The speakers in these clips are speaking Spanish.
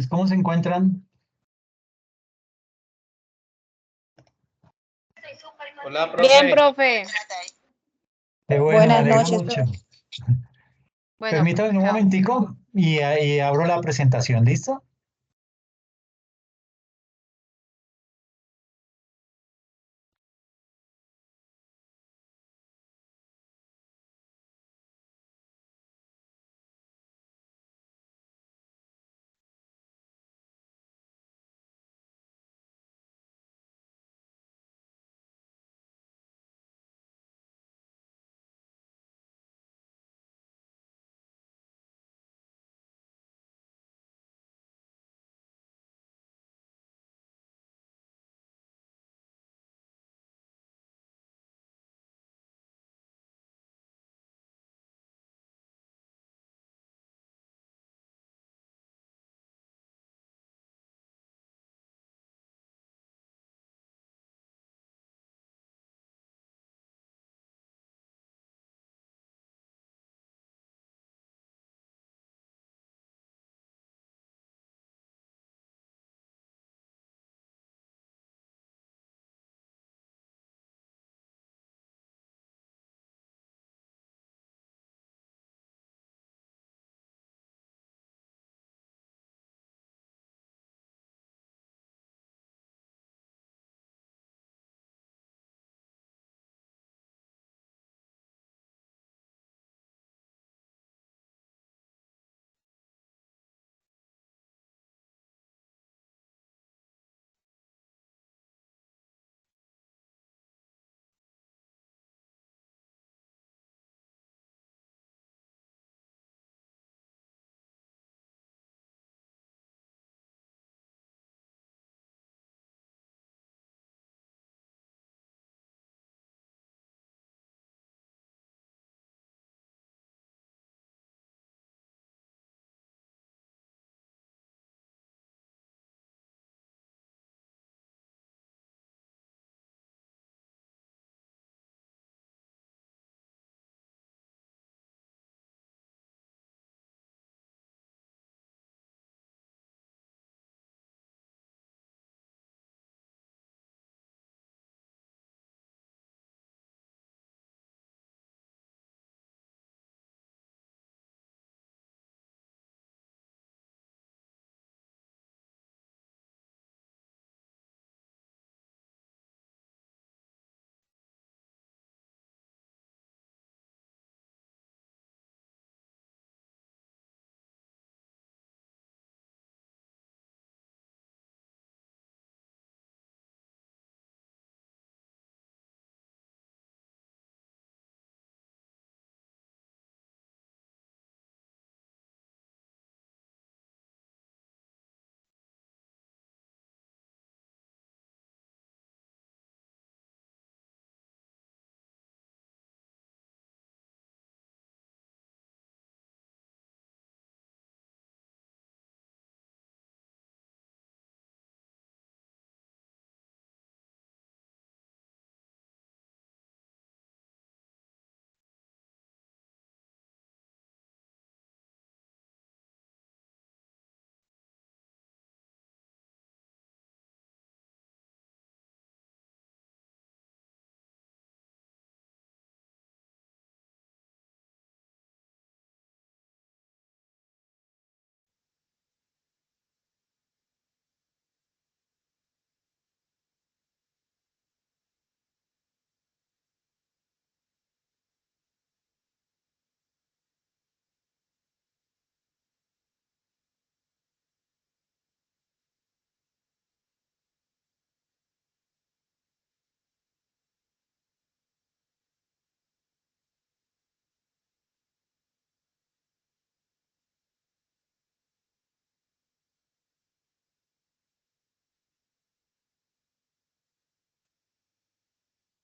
¿Cómo se encuentran? Hola, Bien, profe. profe. Qué bueno, me Buenas alegra noches, mucho. profe. Bueno, Permítame un chao. momentico y abro la presentación, ¿listo?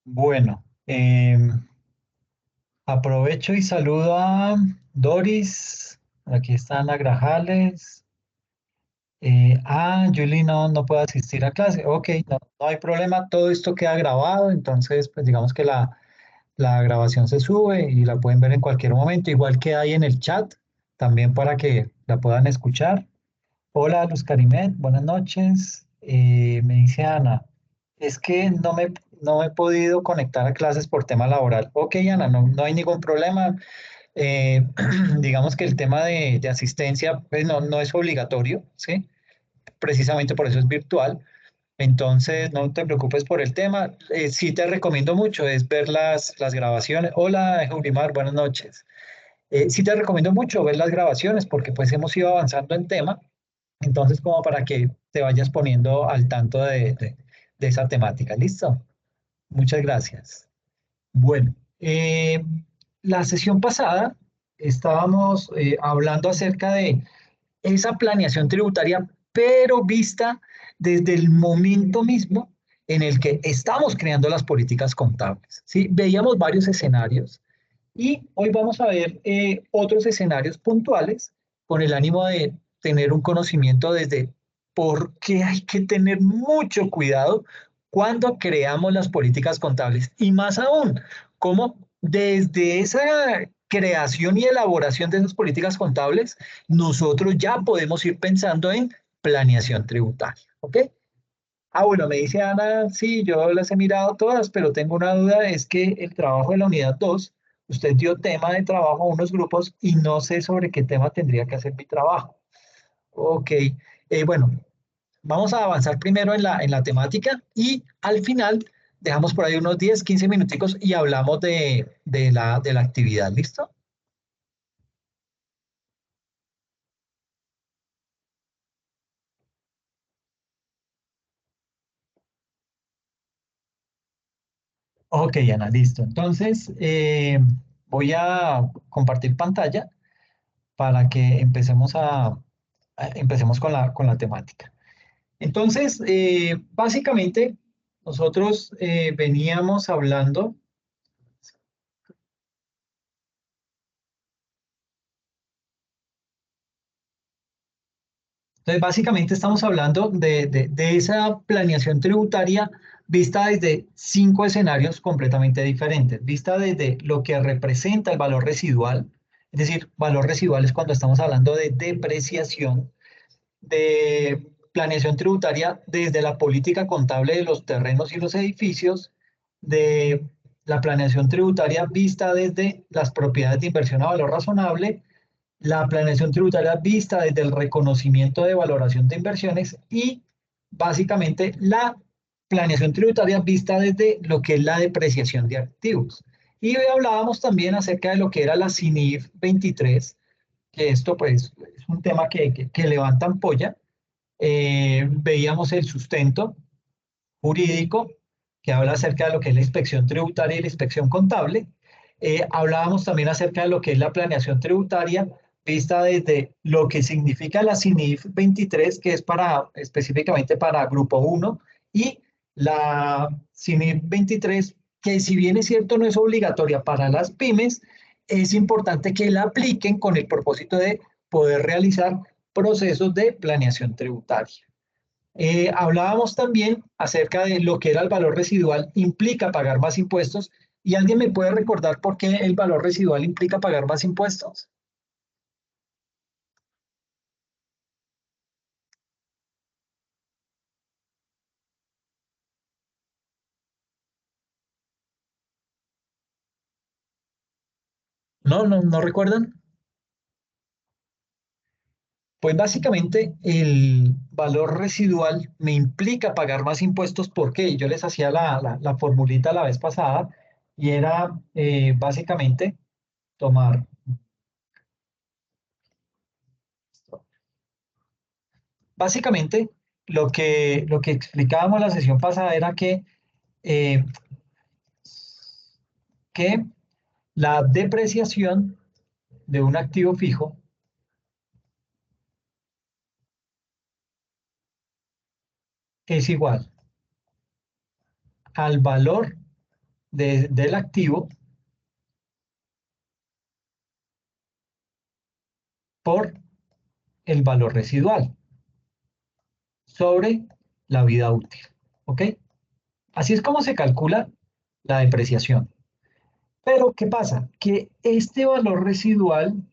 Bueno, aprovecho y saludo a Doris. Aquí está Ana Grajales. Julie no puede asistir a clase. Ok, no hay problema. Todo esto queda grabado. Entonces, pues digamos que la grabación se sube y la pueden ver en cualquier momento. Igual que hay en el chat, también para que la puedan escuchar. Hola, Luz Carimet, buenas noches. Me dice Ana, es que no me he podido conectar a clases por tema laboral. Ok, Ana, no hay ningún problema. Eh, digamos que el tema de asistencia pues no es obligatorio, ¿sí? Precisamente por eso es virtual. Entonces, no te preocupes por el tema. Sí te recomiendo mucho es ver las grabaciones. Hola, Julimar, buenas noches. Sí te recomiendo mucho ver las grabaciones porque pues hemos ido avanzando en tema. Entonces, como para que te vayas poniendo al tanto de esa temática. ¿Listo? Muchas gracias. Bueno, la sesión pasada estábamos hablando acerca de esa planeación tributaria, pero vista desde el momento mismo en el que estamos creando las políticas contables. ¿Sí? Veíamos varios escenarios y hoy vamos a ver otros escenarios puntuales con el ánimo de tener un conocimiento desde por qué hay que tener mucho cuidado cuando creamos las políticas contables y más aún, cómo desde esa creación y elaboración de esas políticas contables, nosotros ya podemos ir pensando en planeación tributaria. ¿Ok? Ah, bueno, me dice Ana, sí, yo las he mirado todas, pero tengo una duda, es que el trabajo de la unidad 2, usted dio tema de trabajo a unos grupos y no sé sobre qué tema tendría que hacer mi trabajo. Ok, bueno, vamos a avanzar primero en la temática y al final dejamos por ahí unos 10, 15 minuticos y hablamos de la actividad, ¿listo? Ok, Ana, listo. Entonces, voy a compartir pantalla para que empecemos con la temática. Entonces, básicamente, nosotros veníamos hablando, entonces básicamente estamos hablando de esa planeación tributaria vista desde 5 escenarios completamente diferentes, vista desde lo que representa el valor residual, es decir, valor residual es cuando estamos hablando de depreciación, de planeación tributaria desde la política contable de los terrenos y los edificios, de la planeación tributaria vista desde las propiedades de inversión a valor razonable, la planeación tributaria vista desde el reconocimiento de valoración de inversiones y básicamente la planeación tributaria vista desde lo que es la depreciación de activos. Y hoy hablábamos también acerca de lo que era la CINIF 23, que esto pues es un tema que levanta ampolla. Veíamos el sustento jurídico que habla acerca de lo que es la inspección tributaria y la inspección contable. Hablábamos también acerca de lo que es la planeación tributaria vista desde lo que significa la CINIF 23, que es específicamente para Grupo 1, y la CINIF 23, que si bien es cierto no es obligatoria para las pymes, es importante que la apliquen con el propósito de poder realizar procesos de planeación tributaria. Hablábamos también acerca de lo que era el valor residual, implica pagar más impuestos. ¿Y alguien me puede recordar por qué el valor residual implica pagar más impuestos? ¿No recuerdan? Pues básicamente el valor residual me implica pagar más impuestos porque yo les hacía la formulita la vez pasada y era básicamente tomar. Básicamente lo que explicábamos la sesión pasada era eh, que la depreciación de un activo fijo es igual al valor del activo por el valor residual sobre la vida útil. ¿Ok? Así es como se calcula la depreciación. Pero, ¿qué pasa? Que este valor residual,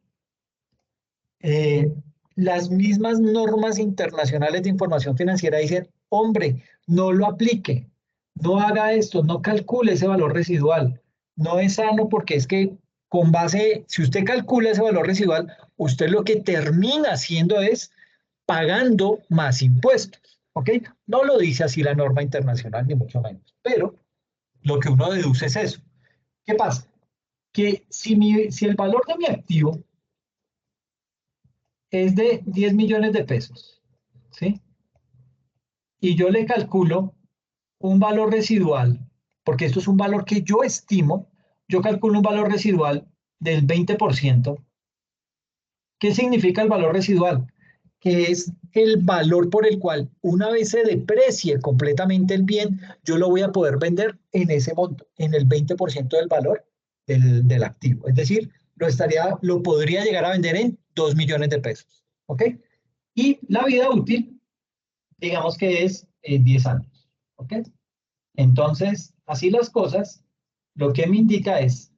eh, las mismas normas internacionales de información financiera dicen, hombre, no lo aplique, no haga esto, no calcule ese valor residual. No es sano porque es que con base, si usted calcula ese valor residual, usted lo que termina haciendo es pagando más impuestos, ¿ok? No lo dice así la norma internacional, ni mucho menos, pero lo que uno deduce es eso. ¿Qué pasa? Que si el valor de mi activo es de 10 millones de pesos, ¿sí? Y yo le calculo un valor residual, porque esto es un valor que yo estimo, yo calculo un valor residual del 20%. ¿Qué significa el valor residual? Que es el valor por el cual una vez se deprecie completamente el bien, yo lo voy a poder vender en ese monto, en el 20% del valor del activo. Es decir, lo podría llegar a vender en 2 millones de pesos. ¿Ok? Y la vida útil, digamos que es 10 años. ¿Ok? Entonces, así las cosas, lo que me indica es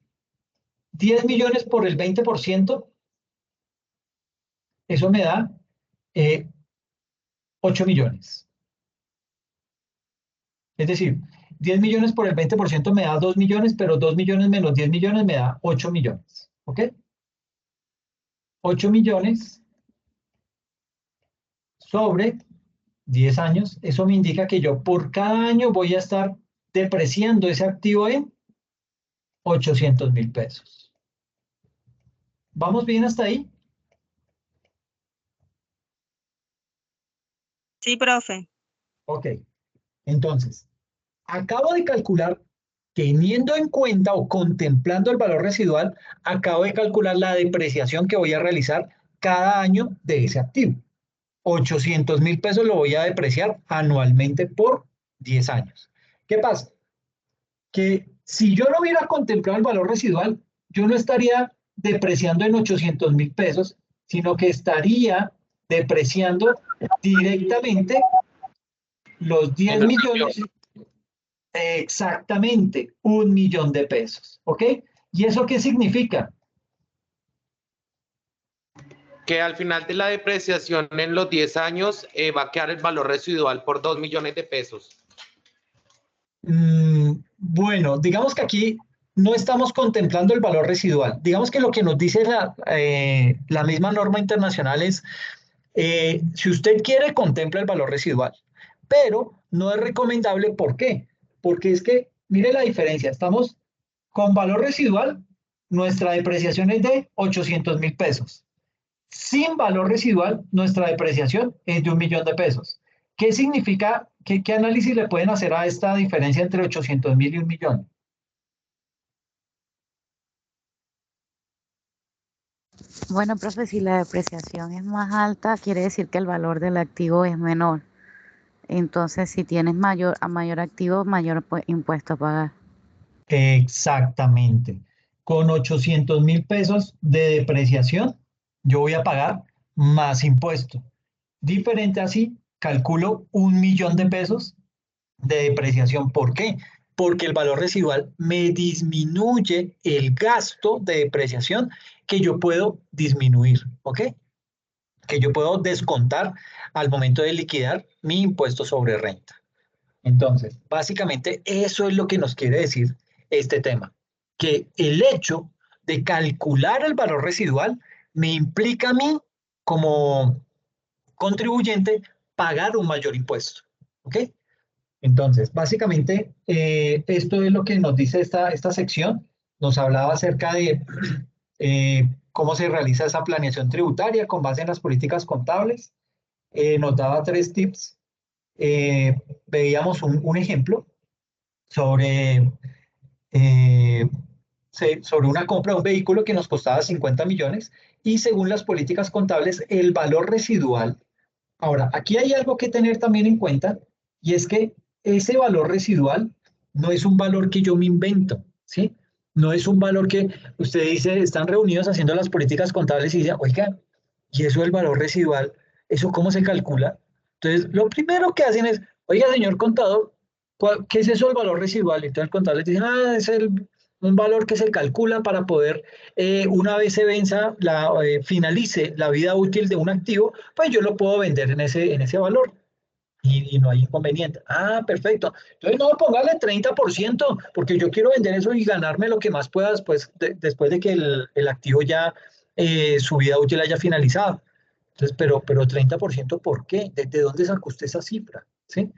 10 millones por el 20%, eso me da 8 millones. Es decir, 10 millones por el 20% me da 2 millones, pero 2 millones menos 10 millones me da 8 millones. ¿Ok? 8 millones sobre 10 años, eso me indica que yo por cada año voy a estar depreciando ese activo en 800.000 pesos. ¿Vamos bien hasta ahí? Sí, profe. Ok. Entonces, acabo de calcular, teniendo en cuenta o contemplando el valor residual, acabo de calcular la depreciación que voy a realizar cada año de ese activo. 800.000 pesos lo voy a depreciar anualmente por 10 años. ¿Qué pasa? Que si yo no hubiera contemplado el valor residual, yo no estaría depreciando en 800.000 pesos, sino que estaría depreciando directamente los 10 millones, exactamente 1 millón de pesos. ¿Ok? ¿Y eso qué significa? Que al final de la depreciación en los 10 años va a quedar el valor residual por 2 millones de pesos. Bueno, digamos que aquí no estamos contemplando el valor residual. Digamos que lo que nos dice la misma norma internacional es, si usted quiere, contempla el valor residual, pero no es recomendable. ¿Por qué? Porque es que, mire la diferencia, estamos con valor residual, nuestra depreciación es de 800.000 pesos. Sin valor residual, nuestra depreciación es de 1 millón de pesos. ¿Qué significa? ¿Qué análisis le pueden hacer a esta diferencia entre 800.000 y 1 millón? Bueno, profe, si la depreciación es más alta, quiere decir que el valor del activo es menor. Entonces, si tienes a mayor activo, mayor impuesto a pagar. Exactamente. Con 800.000 pesos de depreciación, yo voy a pagar más impuesto. Diferente así, calculo 1 millón de pesos de depreciación. ¿Por qué? Porque el valor residual me disminuye el gasto de depreciación que yo puedo disminuir, ¿ok? Que yo puedo descontar al momento de liquidar mi impuesto sobre renta. Entonces, básicamente eso es lo que nos quiere decir este tema, que el hecho de calcular el valor residual me implica a mí como contribuyente pagar un mayor impuesto, ¿ok? Entonces, básicamente, esto es lo que nos dice esta sección. Nos hablaba acerca de cómo se realiza esa planeación tributaria con base en las políticas contables. Nos daba 3 tips. Veíamos un ejemplo sobre, eh, sobre una compra de un vehículo que nos costaba 50 millones y según las políticas contables, el valor residual. Ahora, aquí hay algo que tener también en cuenta y es que ese valor residual no es un valor que yo me invento, ¿sí? No es un valor que usted dice, están reunidos haciendo las políticas contables y dice, oiga, ¿y eso del valor residual? ¿Eso cómo se calcula? Entonces, lo primero que hacen es, oiga, señor contador, ¿qué es eso del valor residual? Y entonces el contador les dice, es un valor que se calcula para poder, una vez se venza, finalice la vida útil de un activo, pues yo lo puedo vender en ese valor. Y no hay inconveniente. Ah, perfecto. Entonces no, póngale 30%, porque yo quiero vender eso y ganarme lo que más pueda después de que el activo ya, su vida útil haya finalizado. Entonces, pero 30%, ¿por qué? ¿De dónde sacó usted esa cifra? ¿Sí?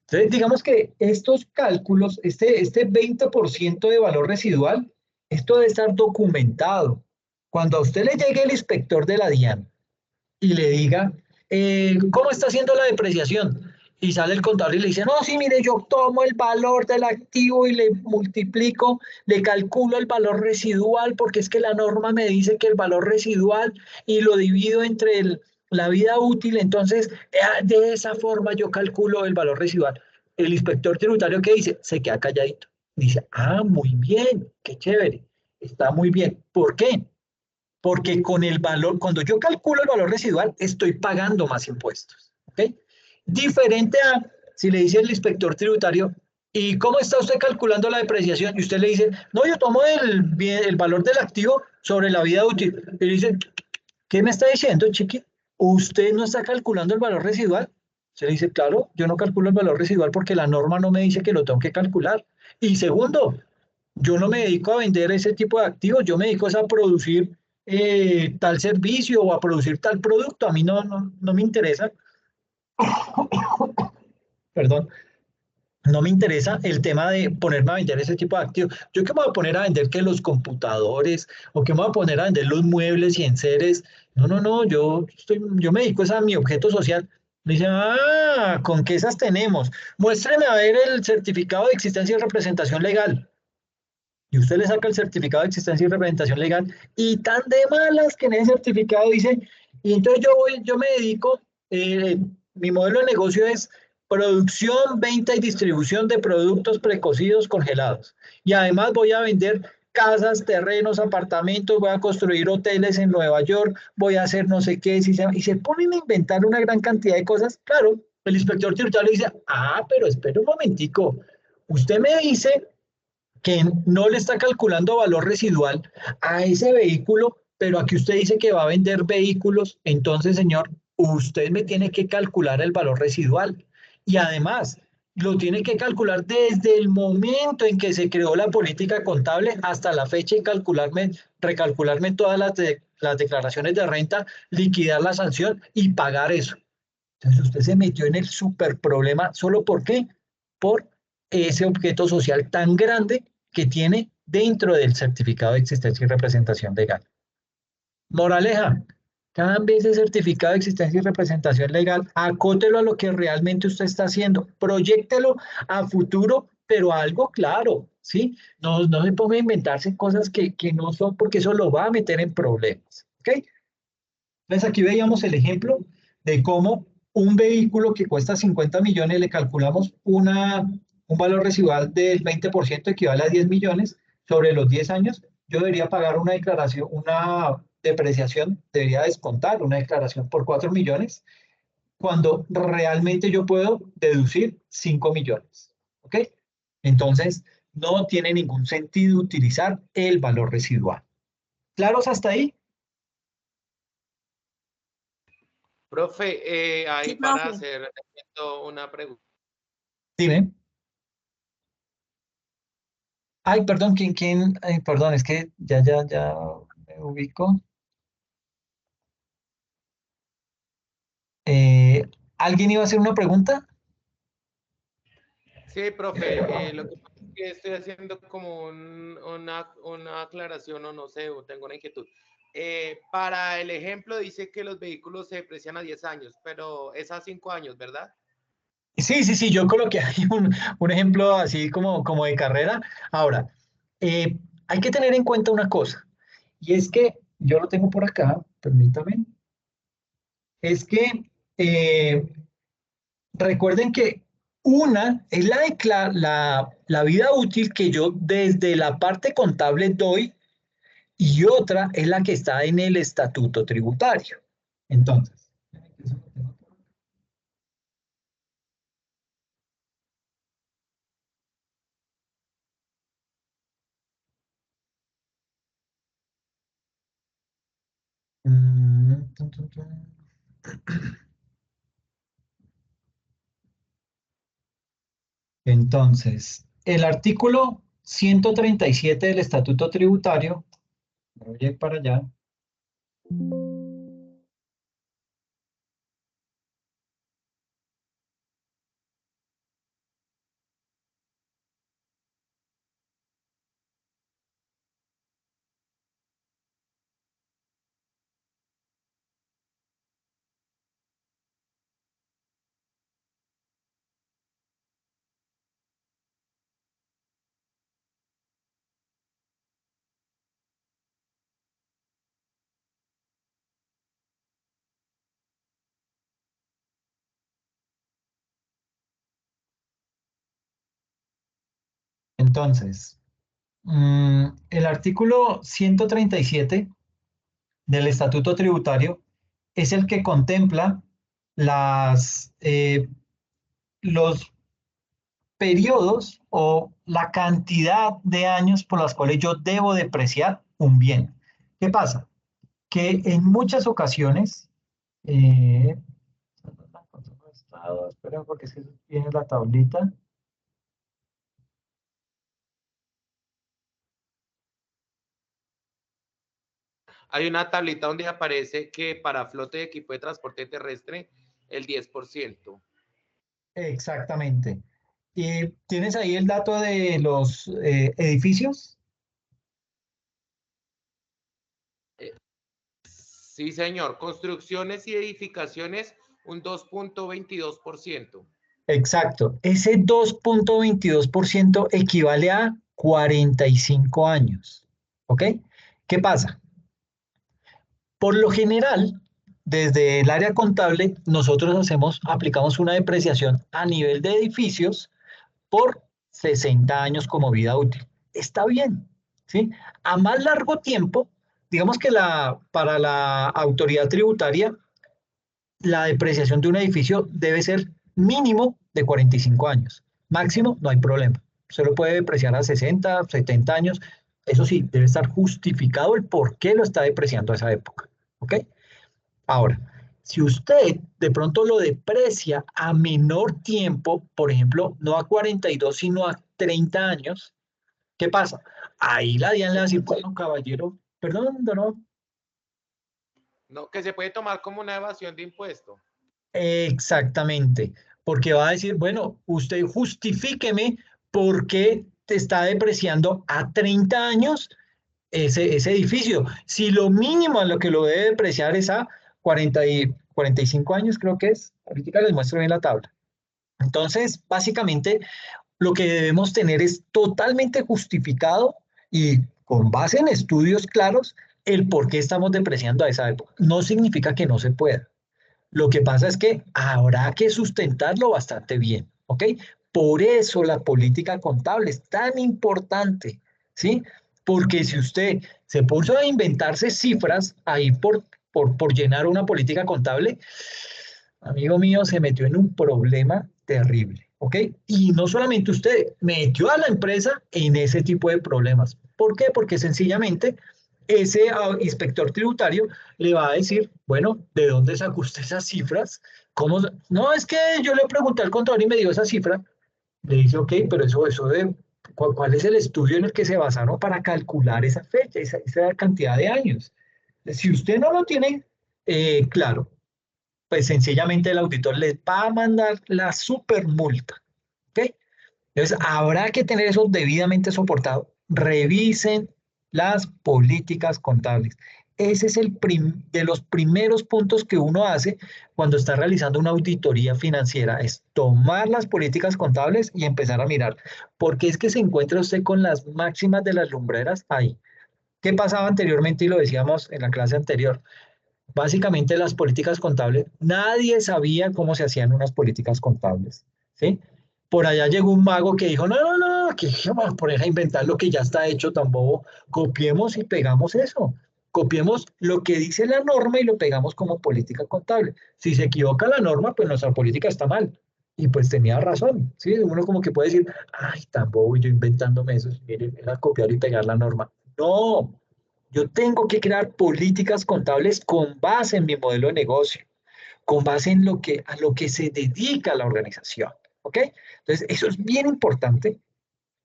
Entonces, digamos que estos cálculos, este 20% de valor residual, esto debe estar documentado. Cuando a usted le llegue el inspector de la DIAN y le diga, ¿cómo está haciendo la depreciación? Y sale el contador y le dice, no, sí, mire, yo tomo el valor del activo y le multiplico, le calculo el valor residual, porque es que la norma me dice que el valor residual y lo divido entre la vida útil, entonces de esa forma yo calculo el valor residual. El inspector tributario, ¿qué dice? Se queda calladito. Dice, ah, muy bien, qué chévere, está muy bien. ¿Por qué? Porque con el valor, cuando yo calculo el valor residual, estoy pagando más impuestos. ¿Ok? Diferente a si le dice el inspector tributario, ¿y cómo está usted calculando la depreciación? Y usted le dice, no, yo tomo el valor del activo sobre la vida útil. Y le dice, ¿qué me está diciendo, chiqui? ¿Usted no está calculando el valor residual? Se le dice, claro, yo no calculo el valor residual porque la norma no me dice que lo tengo que calcular. Y segundo, yo no me dedico a vender ese tipo de activos, yo me dedico a producir, tal servicio o a producir tal producto. A mí no me interesa, perdón, no me interesa el tema de ponerme a vender ese tipo de activos. Yo qué me voy a poner a vender que los computadores o qué me voy a poner a vender los muebles y enseres. No, yo me dedico a mi objeto social. Me dice, ah, ¿con qué esas tenemos? Muéstreme a ver el certificado de existencia y representación legal. Y usted le saca el certificado de existencia y representación legal y tan de malas que en ese certificado dice, y entonces yo me dedico, mi modelo de negocio es producción, venta y distribución de productos precocidos congelados. Y además voy a vender casas, terrenos, apartamentos, voy a construir hoteles en Nueva York, voy a hacer no sé qué, y se ponen a inventar una gran cantidad de cosas. Claro, el inspector tributario le dice, ah, pero espera un momentico, usted me dice que no le está calculando valor residual a ese vehículo, pero aquí usted dice que va a vender vehículos, entonces, señor, usted me tiene que calcular el valor residual. Y además, lo tiene que calcular desde el momento en que se creó la política contable hasta la fecha y recalcularme todas las declaraciones de renta, liquidar la sanción y pagar eso. Entonces usted se metió en el super problema, ¿solo por qué? Por ese objeto social tan grande que tiene dentro del certificado de existencia y representación legal. Moraleja, cambie ese certificado de existencia y representación legal, acótelo a lo que realmente usted está haciendo, proyéctelo a futuro, pero a algo claro, ¿sí? No se ponga a inventarse cosas que no son, porque eso lo va a meter en problemas, ¿ok? Entonces aquí veíamos el ejemplo de cómo un vehículo que cuesta 50 millones le calculamos un valor residual del 20% equivale a 10 millones sobre los 10 años. Yo debería pagar una declaración, una depreciación, debería descontar una declaración por 4 millones cuando realmente yo puedo deducir 5 millones. ¿Ok? Entonces, no tiene ningún sentido utilizar el valor residual. ¿Claros hasta ahí? Profe, ahí Sí, para profe. hacer una pregunta. Dime. Ay, perdón, ¿quién? Ay, perdón, es que ya me ubico. Eh, ¿Alguien iba a hacer una pregunta? Sí, profe, lo que pasa es que estoy haciendo como una aclaración o no sé, o tengo una inquietud. Para el ejemplo dice que los vehículos se deprecian a 10 años, pero es a 5 años, ¿verdad? Sí, yo coloqué ahí un ejemplo así como de carrera. Ahora, hay que tener en cuenta una cosa, y es que yo lo tengo por acá, permítame, es que eh, recuerden que una es la vida útil que yo desde la parte contable doy y otra es la que está en el estatuto tributario. Entonces, Entonces, el artículo 137 del Estatuto Tributario, voy a ir para allá. Entonces, el artículo 137 del Estatuto Tributario es el que contempla los periodos o la cantidad de años por las cuales yo debo depreciar un bien. ¿Qué pasa? Que en muchas ocasiones, espera porque es que tiene la tablita. Hay una tablita donde aparece que para flote de equipo de transporte terrestre, el 10%. Exactamente. ¿Y tienes ahí el dato de los edificios? Sí, señor. Construcciones y edificaciones, un 2.22%. Exacto. Ese 2.22% equivale a 45 años. ¿Ok? ¿Qué pasa? Por lo general, desde el área contable, nosotros aplicamos una depreciación a nivel de edificios por 60 años como vida útil. Está bien, ¿sí? A más largo tiempo, digamos que para la autoridad tributaria, la depreciación de un edificio debe ser mínimo de 45 años. Máximo, no hay problema. Se lo puede depreciar a 60, 70 años. Eso sí, debe estar justificado el por qué lo está depreciando a esa época. ¿Ok? Ahora, si usted de pronto lo deprecia a menor tiempo, por ejemplo, no a 42, sino a 30 años, ¿qué pasa? Ahí la DIAN le va a decir, bueno, caballero, perdón, no. No, que se puede tomar como una evasión de impuesto. Exactamente, porque va a decir, bueno, usted justifíqueme por qué te está depreciando a 30 años ese edificio. Si lo mínimo a lo que lo debe depreciar es a 45 años, creo que es. Ahorita les muestro bien la tabla. Entonces, básicamente, lo que debemos tener es totalmente justificado y con base en estudios claros el por qué estamos depreciando a esa época. No significa que no se pueda. Lo que pasa es que habrá que sustentarlo bastante bien, ¿ok? Por eso la política contable es tan importante, ¿sí? Porque si usted se puso a inventarse cifras ahí por llenar una política contable, amigo mío, se metió en un problema terrible, ¿ok? Y no solamente usted, metió a la empresa en ese tipo de problemas. ¿Por qué? Porque sencillamente ese inspector tributario le va a decir, bueno, ¿de dónde sacó usted esas cifras? ¿Cómo? No, es que yo le pregunté al contador y me dio esa cifra. Le dice, ok, pero eso de, ¿cuál es el estudio en el que se basaron para calcular esa fecha, esa cantidad de años? Si usted no lo tiene claro, pues sencillamente el auditor les va a mandar la super multa. ¿Ok? Entonces, habrá que tener eso debidamente soportado. Revisen las políticas contables. Ese es de los primeros puntos que uno hace cuando está realizando una auditoría financiera, es tomar las políticas contables y empezar a mirar. Porque es que se encuentra usted con las máximas de las lumbreras ahí. ¿Qué pasaba anteriormente? Y lo decíamos en la clase anterior. Básicamente las políticas contables, nadie sabía cómo se hacían unas políticas contables, ¿sí? Por allá llegó un mago que dijo, no, no, no, que vamos a poner a inventar lo que ya está hecho tan bobo, copiemos y pegamos eso, copiemos lo que dice la norma y lo pegamos como política contable. Si se equivoca la norma, pues nuestra política está mal. Y pues tenía razón, ¿sí? Uno como que puede decir, ay, tan bobo yo inventándome eso, miren, era copiar y pegar la norma. No, Yo tengo que crear políticas contables con base en mi modelo de negocio, con base en a lo que se dedica la organización. ¿Ok? Entonces, eso es bien importante.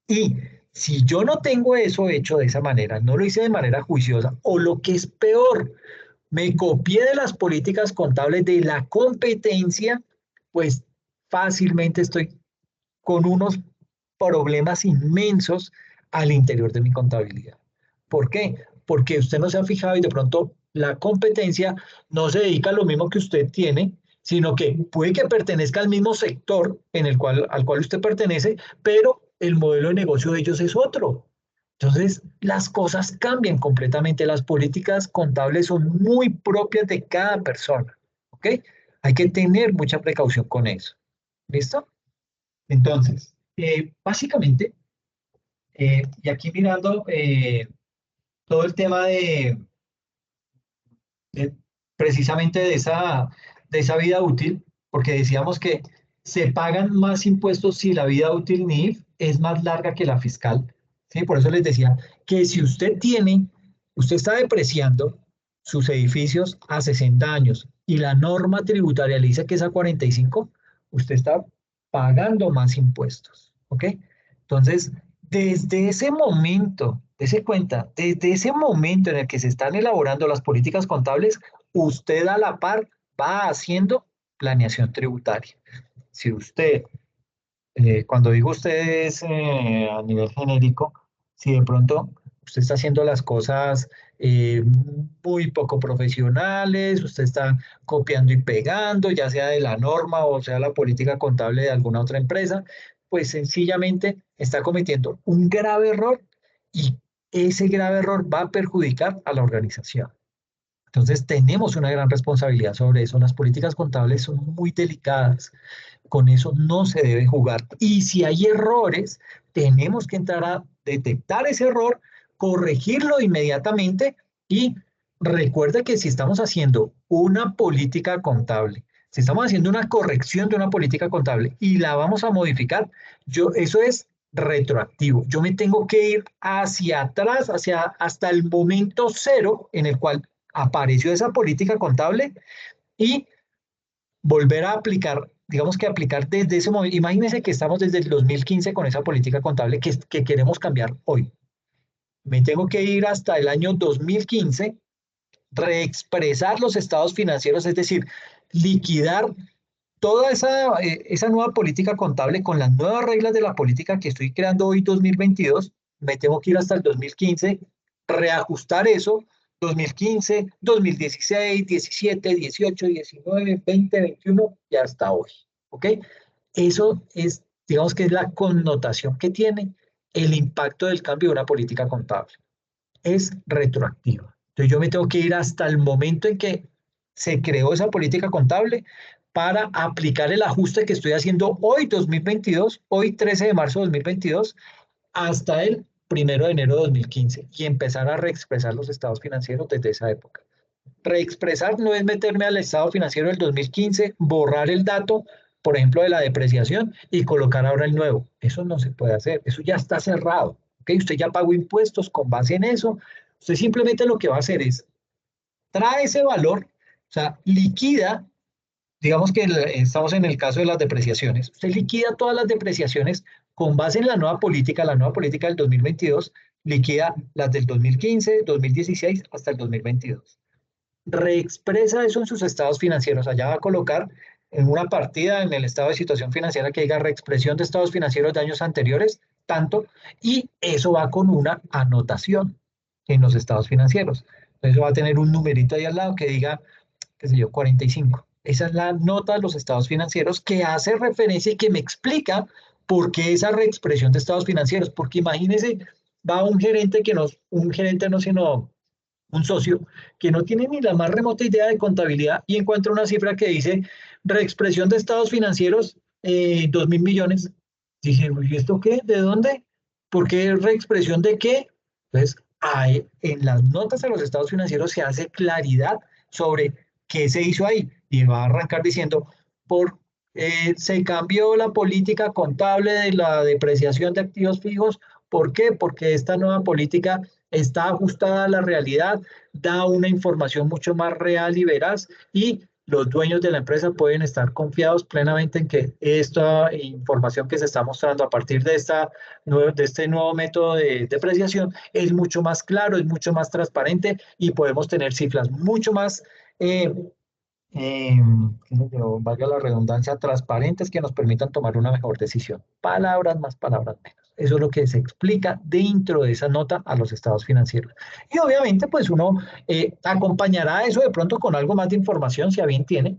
Y si yo no tengo eso hecho de esa manera, no lo hice de manera juiciosa, o lo que es peor, me copié de las políticas contables de la competencia, pues fácilmente estoy con unos problemas inmensos al interior de mi contabilidad. ¿Por qué? Porque usted no se ha fijado y de pronto la competencia no se dedica a lo mismo que usted tiene, sino que puede que pertenezca al mismo sector al cual usted pertenece, pero el modelo de negocio de ellos es otro. Entonces, las cosas cambian completamente. Las políticas contables son muy propias de cada persona. ¿Ok? Hay que tener mucha precaución con eso. ¿Listo? Entonces, básicamente, y aquí mirando todo el tema de precisamente de esa vida útil, porque decíamos que se pagan más impuestos si la vida útil NIF es más larga que la fiscal. ¿Sí? Por eso les decía que si usted está depreciando sus edificios a 60 años y la norma tributaria le dice que es a 45, usted está pagando más impuestos. ¿Ok? Entonces, desde ese momento, dése cuenta, desde ese momento en el que se están elaborando las políticas contables, usted a la par va haciendo planeación tributaria. Si usted, cuando digo usted es a nivel genérico, si de pronto usted está haciendo las cosas eh, muy poco profesionales, usted está copiando y pegando, ya sea de la norma o sea la política contable de alguna otra empresa, pues sencillamente está cometiendo un grave error y ese grave error va a perjudicar a la organización. Entonces tenemos una gran responsabilidad sobre eso. Las políticas contables son muy delicadas. Con eso no se debe jugar. Y si hay errores, tenemos que entrar a detectar ese error, corregirlo inmediatamente y recuerda que si estamos haciendo una política contable, si estamos haciendo una corrección de una política contable y la vamos a modificar, eso es retroactivo. Yo me tengo que ir hacia atrás, hasta el momento cero en el cual apareció esa política contable y volver a aplicar, digamos que aplicar desde ese momento. Imagínense que estamos desde el 2015 con esa política contable que queremos cambiar hoy. Me tengo que ir hasta el año 2015, reexpresar los estados financieros, es decir, liquidar toda esa nueva política contable con las nuevas reglas de la política que estoy creando hoy 2022, me tengo que ir hasta el 2015, reajustar eso, 2015, 2016, 17, 18, 19, 20, 21 y hasta hoy. ¿Ok? Eso es, digamos que es la connotación que tiene el impacto del cambio de una política contable. Es retroactiva. Entonces yo me tengo que ir hasta el momento en que se creó esa política contable para aplicar el ajuste que estoy haciendo hoy 2022, hoy 13 de marzo de 2022, hasta el 1 de enero de 2015 y empezar a reexpresar los estados financieros desde esa época. Reexpresar no es meterme al estado financiero del 2015, borrar el dato, por ejemplo, de la depreciación y colocar ahora el nuevo. Eso no se puede hacer, eso ya está cerrado. ¿Okay? Usted ya pagó impuestos con base en eso. Usted simplemente lo que va a hacer es trae ese valor, o sea, liquida, digamos que estamos en el caso de las depreciaciones. Usted liquida todas las depreciaciones con base en la nueva política del 2022, liquida las del 2015, 2016 hasta el 2022. Reexpresa eso en sus estados financieros. Allá va a colocar en una partida en el estado de situación financiera que diga reexpresión de estados financieros de años anteriores, tanto, y eso va con una anotación en los estados financieros. Entonces va a tener un numerito ahí al lado que diga, qué sé yo, 45. Esa es la nota de los estados financieros que hace referencia y que me explica por qué esa reexpresión de estados financieros. Porque imagínese, va un gerente un gerente no, sino un socio que no tiene ni la más remota idea de contabilidad y encuentra una cifra que dice reexpresión de estados financieros, 2.000 millones. Dije, ¿y esto qué? ¿De dónde? ¿Por qué reexpresión de qué? Entonces, en las notas de los estados financieros se hace claridad sobre qué se hizo ahí y va a arrancar diciendo, se cambió la política contable de la depreciación de activos fijos. ¿Por qué? Porque esta nueva política está ajustada a la realidad, da una información mucho más real y veraz, y los dueños de la empresa pueden estar confiados plenamente en que esta información que se está mostrando a partir de este nuevo método de depreciación es mucho más claro, es mucho más transparente, y podemos tener cifras mucho más, valga la redundancia, transparentes, que nos permitan tomar una mejor decisión. Palabras más, palabras menos. Eso es lo que se explica dentro de esa nota a los estados financieros. Y obviamente, pues uno acompañará eso de pronto con algo más de información, si a bien tiene.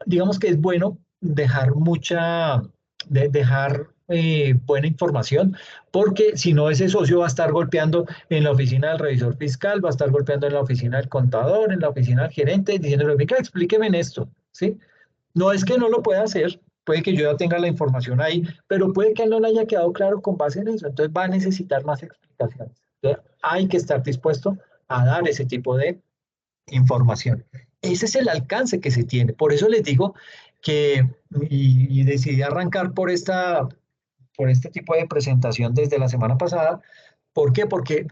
Digamos que es bueno dejar buena información, porque si no, ese socio va a estar golpeando en la oficina del revisor fiscal, va a estar golpeando en la oficina del contador, en la oficina del gerente, diciéndole, venga, explíqueme en esto, ¿sí? No es que no lo pueda hacer, puede que yo ya tenga la información ahí, pero puede que a él no le haya quedado claro con base en eso, entonces va a necesitar más explicaciones. Entonces, hay que estar dispuesto a dar ese tipo de información. Ese es el alcance que se tiene. Por eso les digo que, y decidí arrancar por este tipo de presentación desde la semana pasada. ¿Por qué? Porque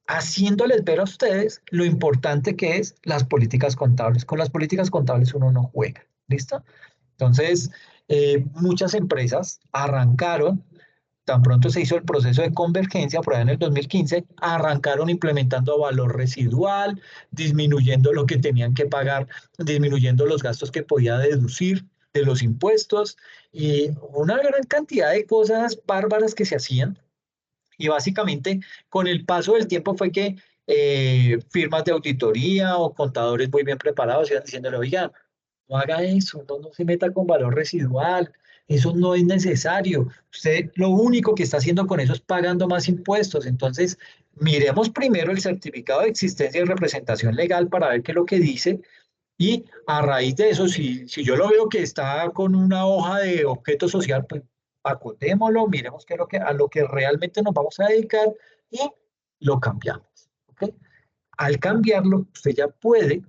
haciéndoles ver a ustedes lo importante que es las políticas contables. Con las políticas contables uno no juega, ¿listo? Entonces, muchas empresas arrancaron, tan pronto se hizo el proceso de convergencia por ahí en el 2015, arrancaron implementando valor residual, disminuyendo lo que tenían que pagar, disminuyendo los gastos que podía deducir de los impuestos, y una gran cantidad de cosas bárbaras que se hacían. Y básicamente, con el paso del tiempo fue que firmas de auditoría o contadores muy bien preparados iban diciéndole, oiga, no haga eso, no se meta con valor residual, eso no es necesario. Usted lo único que está haciendo con eso es pagando más impuestos. Entonces, miremos primero el certificado de existencia y representación legal para ver qué es lo que dice, y a raíz de eso, si yo lo veo que está con una hoja de objeto social, pues acotémoslo, miremos qué es a lo que realmente nos vamos a dedicar, y lo cambiamos. ¿Ok? Al cambiarlo, usted ya puede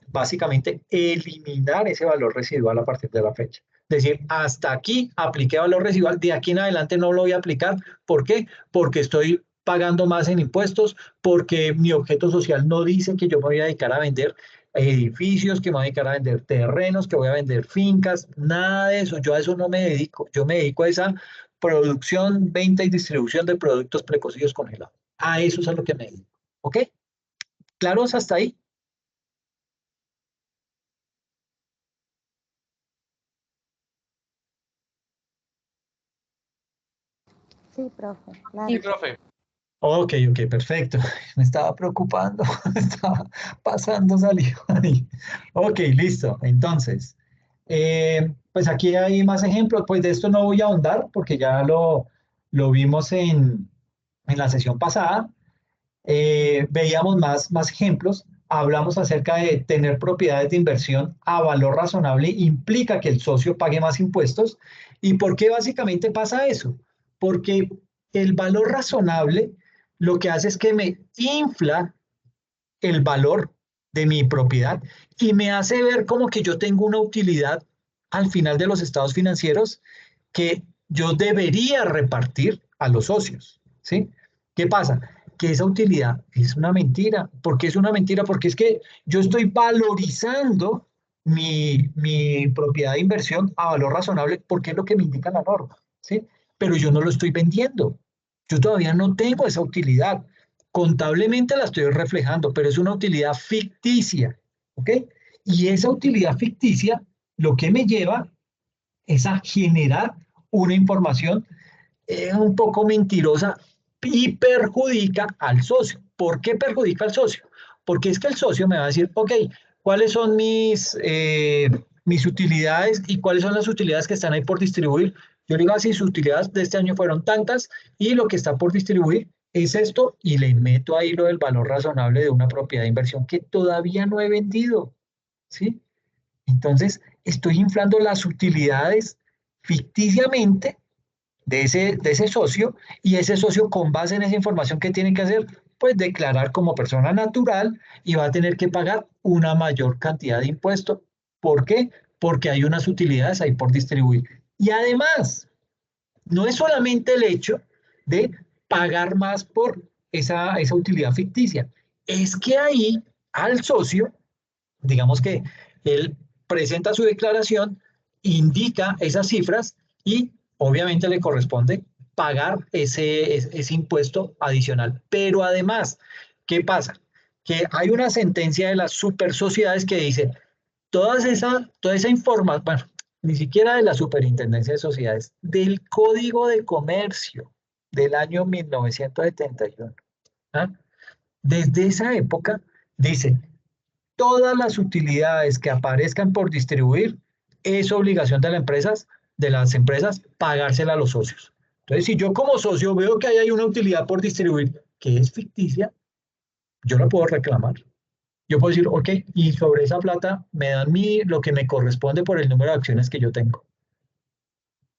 básicamente eliminar ese valor residual a partir de la fecha. Es decir, hasta aquí apliqué valor residual, de aquí en adelante no lo voy a aplicar. ¿Por qué? Porque estoy pagando más en impuestos, porque mi objeto social no dice que yo me voy a dedicar a vender edificios, que me voy a dedicar a vender terrenos, que voy a vender fincas, nada de eso. Yo a eso no me dedico. Yo me dedico a esa producción, venta y distribución de productos precocidos congelados. A eso es a lo que me dedico. ¿Ok? ¿Claros hasta ahí? Sí, profe, claro. Sí, profe. Ok, perfecto. Me estaba preocupando, estaba pasando saliva ahí. Ok, listo. Entonces, pues aquí hay más ejemplos. Pues de esto no voy a ahondar porque ya lo vimos en la sesión pasada. Veíamos más ejemplos. Hablamos acerca de tener propiedades de inversión a valor razonable implica que el socio pague más impuestos. ¿Y por qué básicamente pasa eso? Porque el valor razonable lo que hace es que me infla el valor de mi propiedad y me hace ver como que yo tengo una utilidad al final de los estados financieros que yo debería repartir a los socios, ¿sí? ¿Qué pasa? Que esa utilidad es una mentira. ¿Por qué es una mentira? Porque es que yo estoy valorizando mi propiedad de inversión a valor razonable, porque es lo que me indica la norma, ¿sí? Pero yo no lo estoy vendiendo. Yo todavía no tengo esa utilidad. Contablemente la estoy reflejando, pero es una utilidad ficticia, ¿ok? Y esa utilidad ficticia lo que me lleva es a generar una información un poco mentirosa y perjudica al socio. ¿Por qué perjudica al socio? Porque es que el socio me va a decir, ok, ¿cuáles son mis utilidades y cuáles son las utilidades que están ahí por distribuir? Yo le digo así, sus utilidades de este año fueron tantas y lo que está por distribuir es esto, y le meto ahí lo del valor razonable de una propiedad de inversión que todavía no he vendido, ¿sí? Entonces, estoy inflando las utilidades ficticiamente de ese socio, y ese socio, con base en esa información, ¿qué tiene que hacer? Pues declarar como persona natural, y va a tener que pagar una mayor cantidad de impuestos. ¿Por qué? Porque hay unas utilidades ahí por distribuir. Y además, no es solamente el hecho de pagar más por esa utilidad ficticia. Es que ahí al socio, digamos que él presenta su declaración, indica esas cifras y obviamente le corresponde pagar ese impuesto adicional. Pero además, ¿qué pasa? Que hay una sentencia de las super sociedades que dice, toda esa información, bueno, ni siquiera de la Superintendencia de Sociedades, del Código de Comercio del año 1971. ¿Ah? Desde esa época dice, todas las utilidades que aparezcan por distribuir es obligación de las empresas pagársela a los socios. Entonces, si yo como socio veo que hay una utilidad por distribuir que es ficticia, yo la puedo reclamar. Yo puedo decir, ok, y sobre esa plata me dan lo que me corresponde por el número de acciones que yo tengo.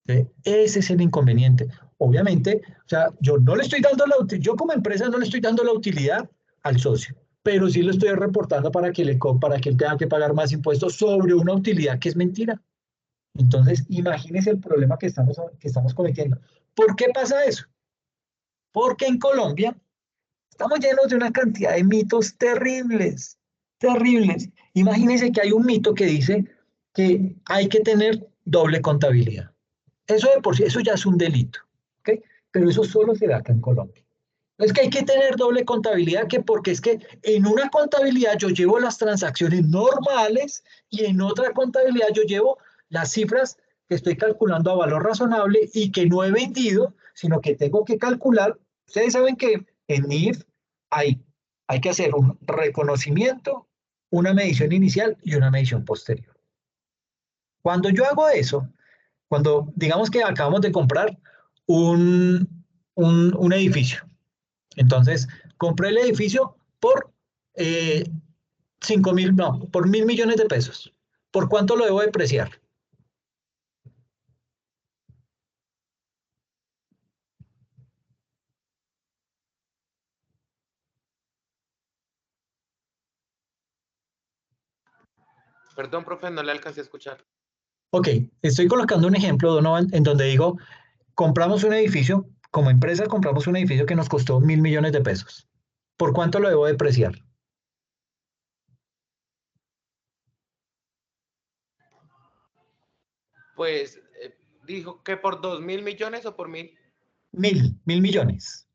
¿Sí? Ese es el inconveniente. Obviamente, o sea, yo no le estoy dando yo como empresa no le estoy dando la utilidad al socio, pero sí lo estoy reportando para que él tenga que pagar más impuestos sobre una utilidad que es mentira. Entonces, imagínese el problema que estamos cometiendo. ¿Por qué pasa eso? Porque en Colombia estamos llenos de una cantidad de mitos terribles, terribles. Imagínense que hay un mito que dice que hay que tener doble contabilidad. Eso de por sí, eso ya es un delito, ¿ok? Pero eso solo se da acá en Colombia. Es que hay que tener doble contabilidad, porque es que en una contabilidad yo llevo las transacciones normales y en otra contabilidad yo llevo las cifras que estoy calculando a valor razonable y que no he vendido, sino que tengo que calcular. Ustedes saben que en NIF hay que hacer un reconocimiento, una medición inicial y una medición posterior. Cuando yo hago eso, cuando digamos que acabamos de comprar un edificio, entonces compré el edificio por 5.000, no, por 1.000 millones de pesos. ¿Por cuánto lo debo depreciar? Perdón, profe, no le alcancé a escuchar. Ok, estoy colocando un ejemplo, Donovan, en donde digo, compramos un edificio, como empresa compramos un edificio que nos costó 1.000 millones de pesos. ¿Por cuánto lo debo depreciar? Pues dijo que por 2.000 millones o por 1.000. 1.000 millones.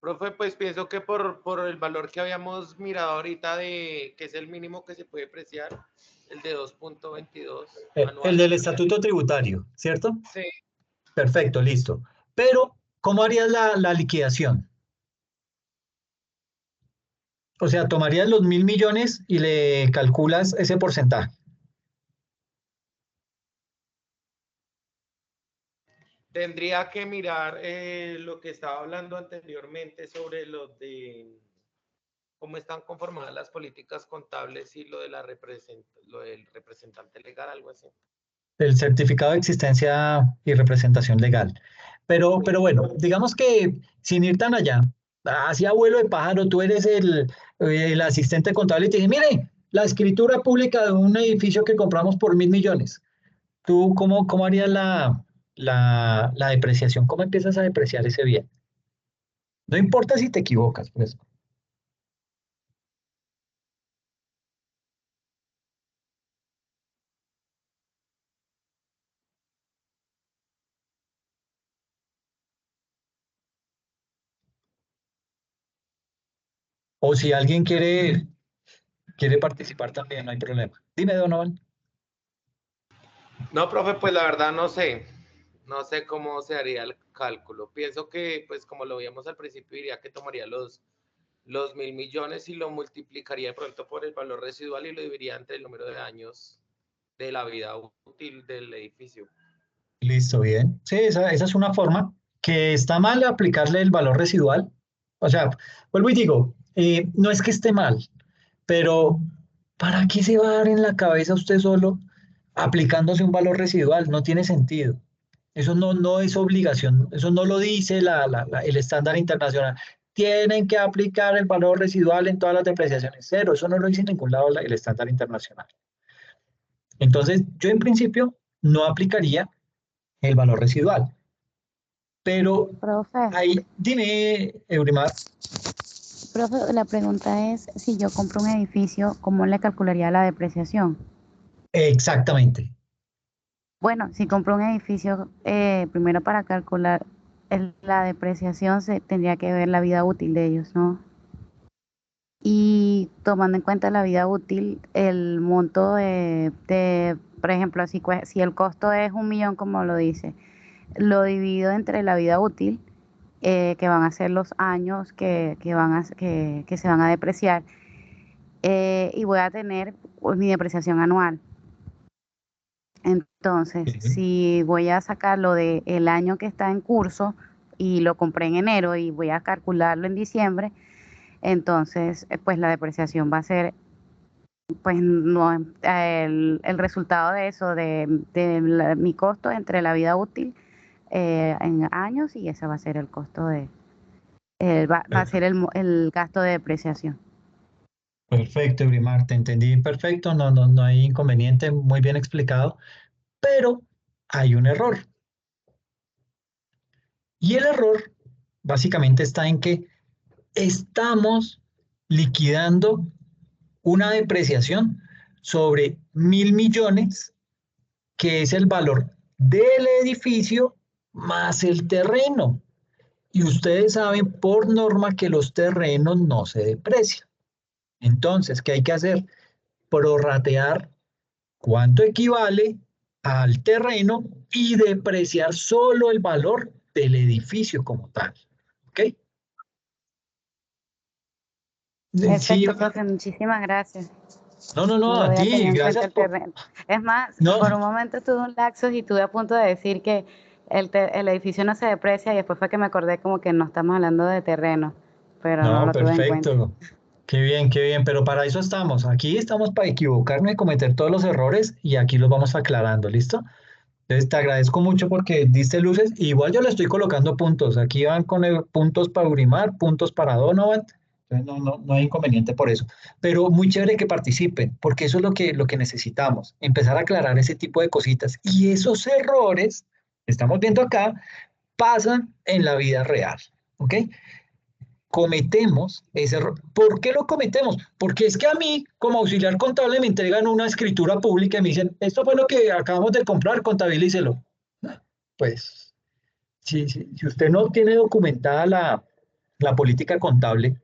Profe, pues pienso que por el valor que habíamos mirado ahorita que es el mínimo que se puede apreciar, el de 2.22 El anual. del estatuto tributario, ¿cierto? Sí. Perfecto, listo. Pero, ¿cómo harías la liquidación? O sea, tomarías los 1.000 millones y le calculas ese porcentaje. Tendría que mirar lo que estaba hablando anteriormente sobre cómo están conformadas las políticas contables y lo del representante legal, algo así. El certificado de existencia y representación legal. Pero bueno, digamos que sin ir tan allá, así abuelo de pájaro, tú eres el asistente contable y te dice, mire, la escritura pública de un edificio que compramos por 1.000 millones. ¿Tú cómo harías la depreciación? ¿Cómo empiezas a depreciar ese bien? No importa si te equivocas, pues. O si alguien quiere participar también, no hay problema. Dime, Donovan. No, profe, pues la verdad no sé. No sé cómo se haría el cálculo. Pienso que, pues como lo veíamos al principio, diría que tomaría los 1.000 millones y lo multiplicaría de pronto por el valor residual y lo dividiría entre el número de años de la vida útil del edificio. Listo, bien. Sí, esa es una forma que está mal aplicarle el valor residual. O sea, vuelvo y digo, no es que esté mal, pero ¿para qué se va a dar en la cabeza usted solo aplicándose un valor residual? No tiene sentido. Eso no es obligación, eso no lo dice el estándar internacional. Tienen que aplicar el valor residual en todas las depreciaciones. Cero, eso no lo dice en ningún lado el estándar internacional. Entonces, yo en principio no aplicaría el valor residual. Pero Profe, ahí, dime, Eurimar. profe, la pregunta es, si yo compro un edificio, ¿cómo le calcularía la depreciación? Exactamente. Bueno, si compro un edificio, primero para calcular la depreciación se tendría que ver la vida útil de ellos, ¿no? Y tomando en cuenta la vida útil, el monto por ejemplo, si el costo es 1 millón, como lo dice, lo divido entre la vida útil, que van a ser los años que se van a depreciar, y voy a tener pues, mi depreciación anual. Entonces, Ujú. si voy a sacarlo del año que está en curso y lo compré en enero y voy a calcularlo en diciembre, entonces, pues la depreciación va a ser, pues no, el resultado de eso, mi costo entre la vida útil en años, y ese va a ser el costo va a ser el gasto de depreciación. Perfecto, Eurimar, te entendí perfecto, no hay inconveniente, muy bien explicado, pero hay un error. Y el error básicamente está en que estamos liquidando una depreciación sobre 1.000 millones, que es el valor del edificio más el terreno. Y ustedes saben por norma que los terrenos no se deprecian. Entonces, ¿qué hay que hacer? Prorratear cuánto equivale al terreno y depreciar solo el valor del edificio como tal. ¿Ok? Sí, Perfecto, profe, muchísimas gracias. no, Lo a voy a tener ti, en cuenta gracias el por... terreno. Es más, No, por un momento tuve un lapsus y estuve a punto de decir que el edificio no se deprecia, y después fue que me acordé como que no estamos hablando de terreno, pero no no, lo tuve en cuenta. perfecto. Qué bien, pero para eso estamos. Aquí estamos para equivocarnos y cometer todos los errores y aquí los vamos aclarando, ¿listo? Entonces te agradezco mucho porque diste luces. Igual yo le estoy colocando puntos. Aquí van con puntos para Urimar, puntos para Donovan. Entonces no hay inconveniente por eso. Pero muy chévere que participen, porque eso es lo que necesitamos. Empezar a aclarar ese tipo de cositas. Y esos errores, que estamos viendo acá, pasan en la vida real. ¿Ok? Cometemos ese error. ¿Por qué lo cometemos? Porque es que a mí, como auxiliar contable, me entregan una escritura pública y me dicen, esto fue lo que acabamos de comprar, contabilícelo. Pues, si usted no tiene documentada la política contable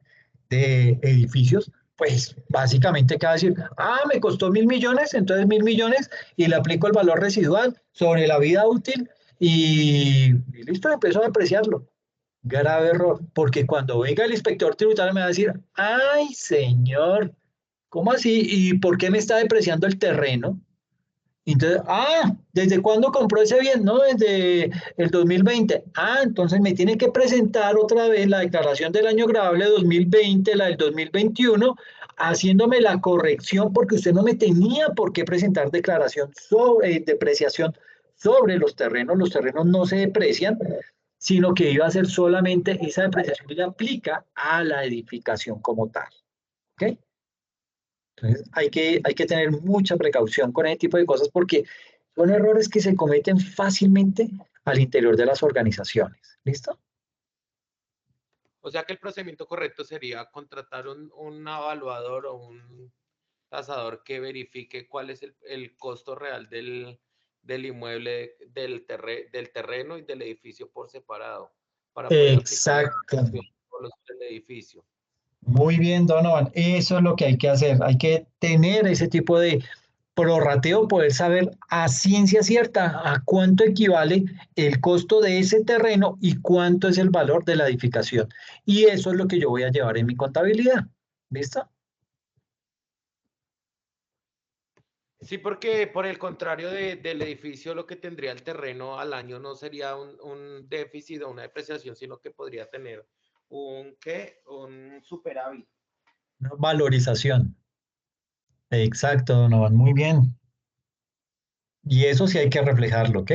de edificios, pues básicamente acaba de decir, me costó 1.000 millones, entonces 1.000 millones y le aplico el valor residual sobre la vida útil y listo, empezó a apreciarlo. Grave error, porque cuando venga el inspector tributario me va a decir, ay señor, ¿cómo así? ¿Y por qué me está depreciando el terreno? Entonces, ¿desde cuándo compró ese bien? No, desde el 2020. Entonces me tiene que presentar otra vez la declaración del año grabable 2020, la del 2021, haciéndome la corrección porque usted no me tenía por qué presentar declaración sobre depreciación sobre los terrenos. Los terrenos no se deprecian, sino que iba a ser solamente esa depreciación que aplica a la edificación como tal. ¿Ok? Entonces hay que tener mucha precaución con ese tipo de cosas porque son errores que se cometen fácilmente al interior de las organizaciones. ¿Listo? O sea que el procedimiento correcto sería contratar un evaluador o un tasador que verifique cuál es el costo real del inmueble, del terreno y del edificio por separado, para poder aplicar la Exacto. aplicación por los del edificio. Muy bien, Donovan. Eso es lo que hay que hacer. Hay que tener ese tipo de prorrateo, poder saber a ciencia cierta a cuánto equivale el costo de ese terreno y cuánto es el valor de la edificación. Y eso es lo que yo voy a llevar en mi contabilidad. ¿Listo? Sí, porque por el contrario del edificio, lo que tendría el terreno al año no sería un déficit o una depreciación, sino que podría tener un superávit. Una valorización. Exacto, Donovan. Muy bien. Y eso sí hay que reflejarlo, ¿ok?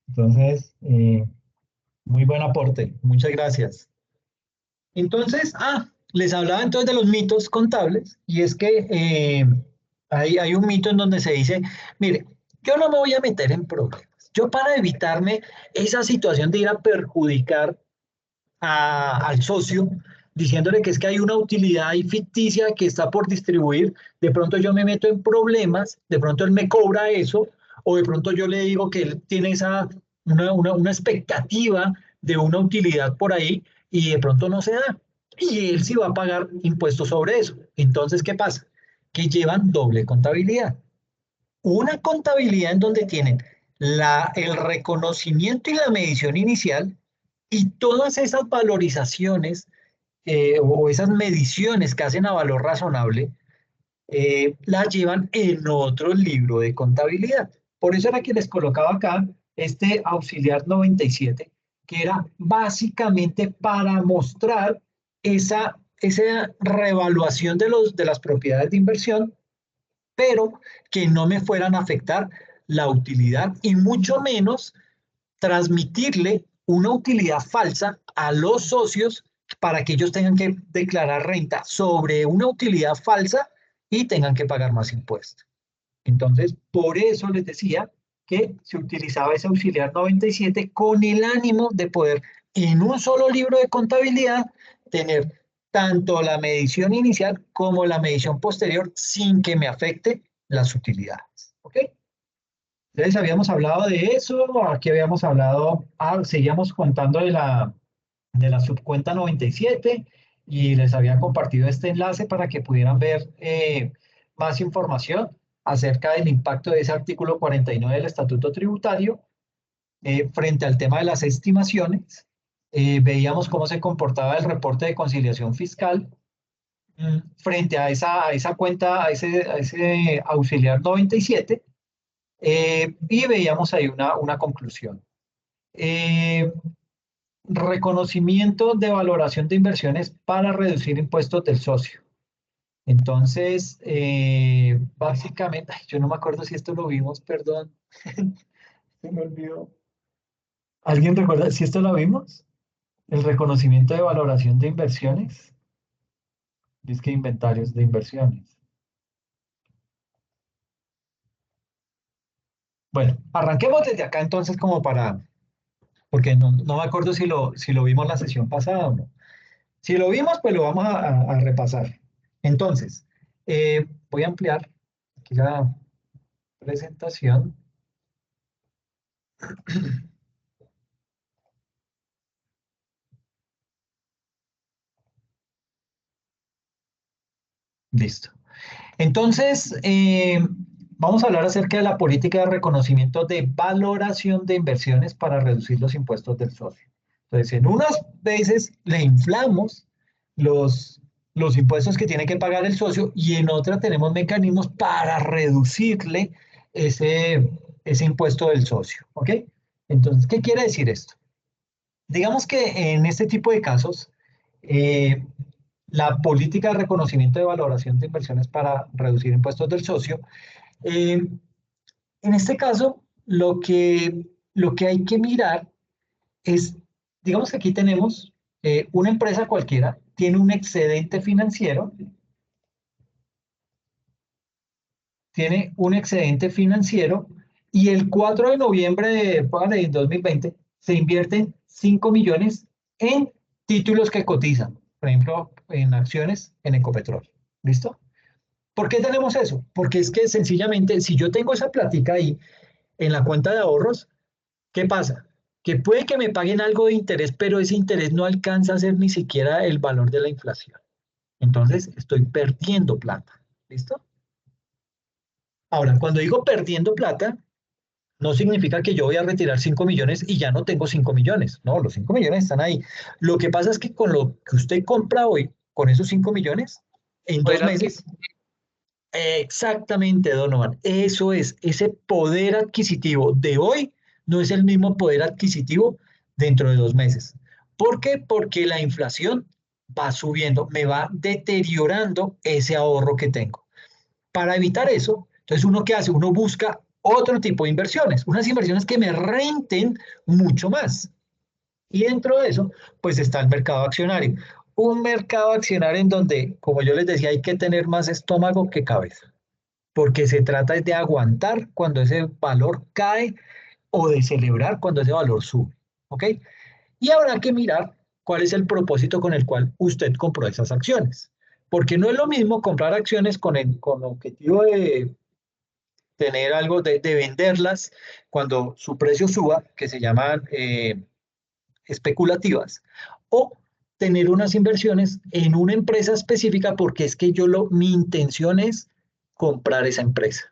Entonces, muy buen aporte. Muchas gracias. Entonces, les hablaba entonces de los mitos contables y es que hay un mito en donde se dice, mire, yo no me voy a meter en problemas. yo para evitarme esa situación de ir a perjudicar al socio, diciéndole que es que hay una utilidad ahí ficticia que está por distribuir, de pronto yo me meto en problemas, de pronto él me cobra eso, o de pronto yo le digo que él tiene una expectativa de una utilidad por ahí y de pronto no se da. Y él sí va a pagar impuestos sobre eso. Entonces, ¿qué pasa? Que llevan doble contabilidad. Una contabilidad en donde tienen el reconocimiento y la medición inicial y todas esas valorizaciones o esas mediciones que hacen a valor razonable, las llevan en otro libro de contabilidad. Por eso era que les colocaba acá este auxiliar 97, que era básicamente para mostrar esa revaluación de las propiedades de inversión, pero que no me fueran a afectar la utilidad y mucho menos transmitirle una utilidad falsa a los socios para que ellos tengan que declarar renta sobre una utilidad falsa y tengan que pagar más impuestos. Entonces, por eso les decía que se utilizaba ese auxiliar 97 con el ánimo de poder en un solo libro de contabilidad tener tanto la medición inicial como la medición posterior sin que me afecte las utilidades. ¿Ok? Entonces habíamos hablado de eso, aquí habíamos hablado, seguíamos contando de la subcuenta 97 y les había compartido este enlace para que pudieran ver más información acerca del impacto de ese artículo 49 del Estatuto Tributario frente al tema de las estimaciones. Veíamos cómo se comportaba el reporte de conciliación fiscal frente a esa cuenta, a ese auxiliar 97. Y veíamos ahí una conclusión. Reconocimiento de valoración de inversiones para reducir impuestos del socio. Entonces, básicamente, yo no me acuerdo si esto lo vimos, perdón. Se me olvidó. ¿Alguien recuerda si esto lo vimos? El reconocimiento de valoración de inversiones. Es que inventarios de inversiones. Bueno, arranquemos desde acá entonces como porque no me acuerdo si lo vimos la sesión pasada o no. Si lo vimos, pues lo vamos a repasar. Entonces, voy a ampliar aquí la presentación. Listo. Entonces, vamos a hablar acerca de la política de reconocimiento de valoración de inversiones para reducir los impuestos del socio. Entonces, en unas veces le inflamos los impuestos que tiene que pagar el socio y en otras tenemos mecanismos para reducirle ese impuesto del socio. ¿Ok? Entonces, ¿qué quiere decir esto? Digamos que en este tipo de casos, la política de reconocimiento de valoración de inversiones para reducir impuestos del socio, en este caso, lo que hay que mirar es, digamos que aquí tenemos una empresa cualquiera, tiene un excedente financiero, y el 4 de noviembre de 2020 se invierten 5 millones en títulos que cotizan, por ejemplo, en acciones en Ecopetrol. ¿Listo? ¿Por qué tenemos eso? Porque es que sencillamente, si yo tengo esa plática ahí en la cuenta de ahorros, ¿qué pasa? Que puede que me paguen algo de interés, pero ese interés no alcanza a ser ni siquiera el valor de la inflación. Entonces, estoy perdiendo plata. ¿Listo? Ahora, cuando digo perdiendo plata, no significa que yo voy a retirar 5 millones y ya no tengo 5 millones. No, los 5 millones están ahí. Lo que pasa es que con lo que usted compra hoy, con esos 5 millones, en 2 meses... Exactamente, Donovan. Eso es, ese poder adquisitivo de hoy no es el mismo poder adquisitivo dentro de 2 meses. ¿Por qué? Porque la inflación va subiendo, me va deteriorando ese ahorro que tengo. Para evitar eso, entonces uno qué hace, uno busca otro tipo de inversiones, unas inversiones que me renten mucho más. Y dentro de eso, pues está el mercado accionario. Un mercado accionario en donde, como yo les decía, hay que tener más estómago que cabeza, porque se trata de aguantar cuando ese valor cae o de celebrar cuando ese valor sube, ¿ok? Y habrá que mirar cuál es el propósito con el cual usted compró esas acciones. Porque no es lo mismo comprar acciones con el objetivo de tener algo, de venderlas cuando su precio suba, que se llaman especulativas, o tener unas inversiones en una empresa específica porque es que mi intención es comprar esa empresa.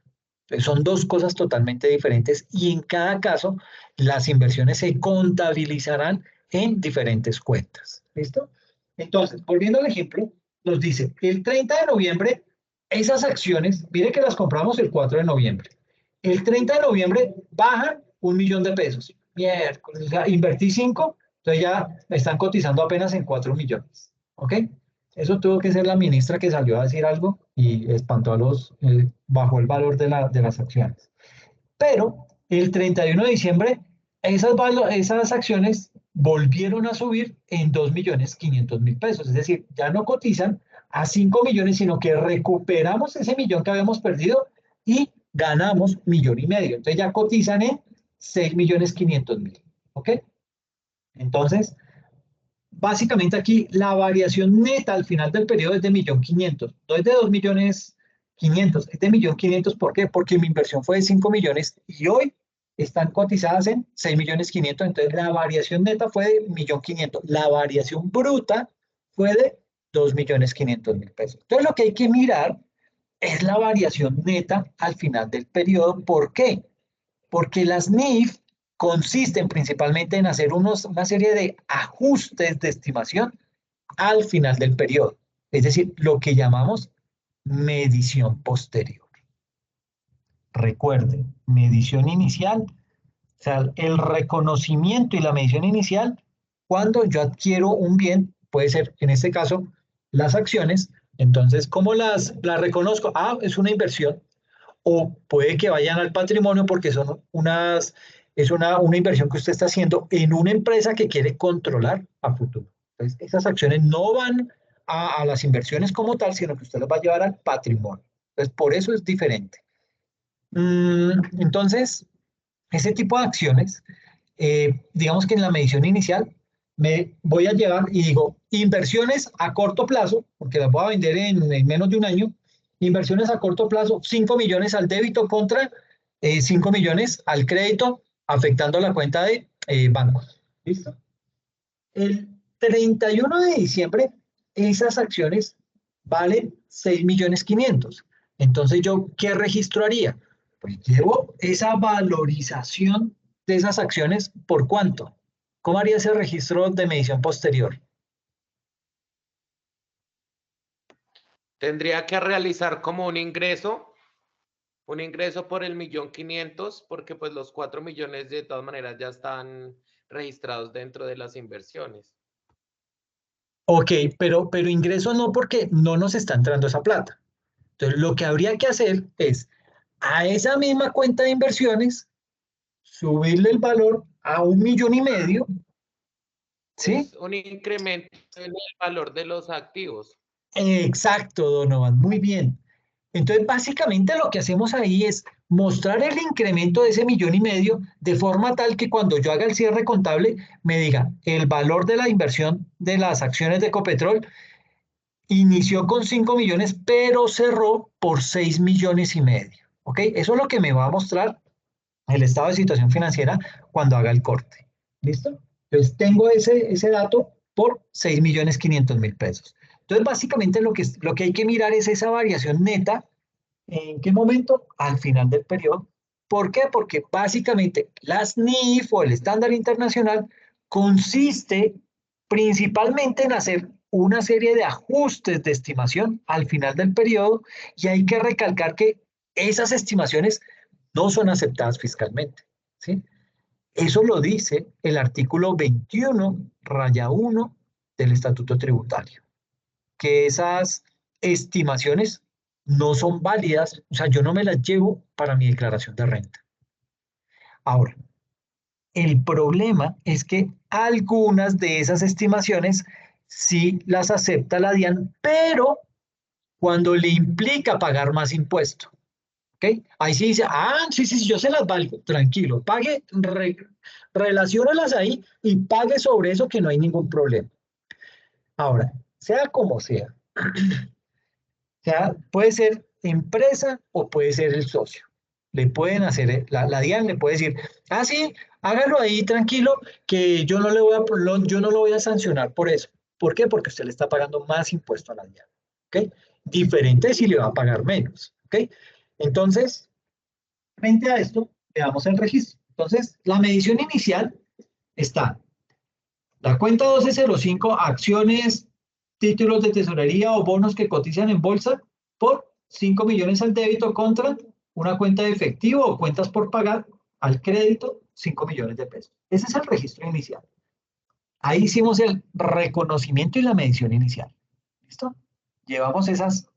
Entonces, son dos cosas totalmente diferentes y en cada caso las inversiones se contabilizarán en diferentes cuentas. ¿Listo? Entonces, volviendo al ejemplo, nos dice el 30 de noviembre, esas acciones, mire que las compramos el 4 de noviembre. El 30 de noviembre bajan 1.000.000 de pesos. Miércoles, o sea, invertí 5, entonces ya me están cotizando apenas en 4 millones. ¿Ok? Eso tuvo que ser la ministra que salió a decir algo y espantó a bajó el valor de las acciones. Pero el 31 de diciembre, esas acciones volvieron a subir en 2.500.000 pesos. Es decir, ya no cotizan a 5 millones, sino que recuperamos ese millón que habíamos perdido y ganamos 1,5 millones. Entonces ya cotizan en 6.500.000. ¿Ok? Entonces, básicamente aquí la variación neta al final del periodo es de 1.500.000. No es de 2.500.000, es de 1.500.000. ¿Por qué? Porque mi inversión fue de 5 millones y hoy están cotizadas en 6.500.000. Entonces la variación neta fue de 1.500.000. La variación bruta fue de 2.500.000 pesos. Entonces lo que hay que mirar es la variación neta al final del periodo. ¿Por qué? Porque las NIF consisten principalmente en hacer una serie de ajustes de estimación al final del periodo, es decir, lo que llamamos medición posterior. Recuerden, medición inicial, o sea, el reconocimiento y la medición inicial, cuando yo adquiero un bien, puede ser, en este caso, las acciones. Entonces, ¿cómo las reconozco? Ah, es una inversión, o puede que vayan al patrimonio porque es una inversión que usted está haciendo en una empresa que quiere controlar a futuro. Entonces, esas acciones no van a las inversiones como tal, sino que usted las va a llevar al patrimonio. Entonces, por eso es diferente. Entonces, ese tipo de acciones, digamos que en la medición inicial, me voy a llevar y digo, inversiones a corto plazo, porque las voy a vender en menos de un año, inversiones a corto plazo, 5 millones al débito contra 5 millones al crédito, afectando la cuenta de bancos. ¿Listo? El 31 de diciembre, esas acciones valen 6.500.000. Entonces, ¿yo qué registro haría? Pues llevo esa valorización de esas acciones, ¿por cuánto? ¿Cómo haría ese registro de medición posterior? Tendría que realizar como un ingreso por el 1.500.000, porque pues los 4 millones de todas maneras ya están registrados dentro de las inversiones. Ok, pero ingreso no, porque no nos está entrando esa plata. Entonces, lo que habría que hacer es a esa misma cuenta de inversiones subirle el valor a 1,5 millones. ¿Sí? Es un incremento en el valor de los activos. Exacto, Donovan, muy bien. Entonces, básicamente lo que hacemos ahí es mostrar el incremento de ese 1,5 millones de forma tal que cuando yo haga el cierre contable me diga el valor de la inversión de las acciones de Ecopetrol inició con 5 millones, pero cerró por 6,5 millones. ¿Ok? Eso es lo que me va a mostrar el estado de situación financiera cuando haga el corte. ¿Listo? Entonces tengo ese dato por 6.500.000 pesos. Entonces básicamente lo que hay que mirar es esa variación neta. ¿En qué momento? Al final del periodo. ¿Por qué? Porque básicamente las NIF o el estándar internacional consiste principalmente en hacer una serie de ajustes de estimación al final del periodo y hay que recalcar que esas estimaciones no son aceptadas fiscalmente. ¿Sí? Eso lo dice el artículo 21-1 del Estatuto Tributario, que esas estimaciones no son válidas, o sea, yo no me las llevo para mi declaración de renta. Ahora, el problema es que algunas de esas estimaciones sí las acepta la DIAN, pero cuando le implica pagar más impuesto. ¿Ok? Ahí sí dice, sí, sí, yo se las valgo, tranquilo, pague, relaciónalas ahí y pague sobre eso que no hay ningún problema. Ahora, sea como sea, puede ser empresa o puede ser el socio. Le pueden hacer, la DIAN le puede decir, sí, hágalo ahí tranquilo, que yo no, yo no lo voy a sancionar por eso. ¿Por qué? Porque usted le está pagando más impuesto a la DIAN. ¿Ok? Diferente si le va a pagar menos. ¿Ok? Entonces, frente a esto, veamos el registro. Entonces, la medición inicial está la cuenta 1205, acciones, títulos de tesorería o bonos que cotizan en bolsa por 5 millones al débito contra una cuenta de efectivo o cuentas por pagar al crédito, 5 millones de pesos. Ese es el registro inicial. Ahí hicimos el reconocimiento y la medición inicial. ¿Listo? Llevamos esas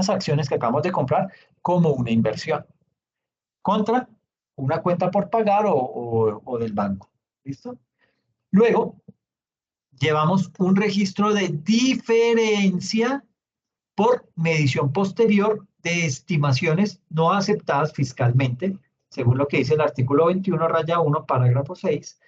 acciones que acabamos de comprar como una inversión contra una cuenta por pagar o del banco. ¿Listo? Luego, llevamos un registro de diferencia por medición posterior de estimaciones no aceptadas fiscalmente, según lo que dice el artículo 21, raya 1, parágrafo 6.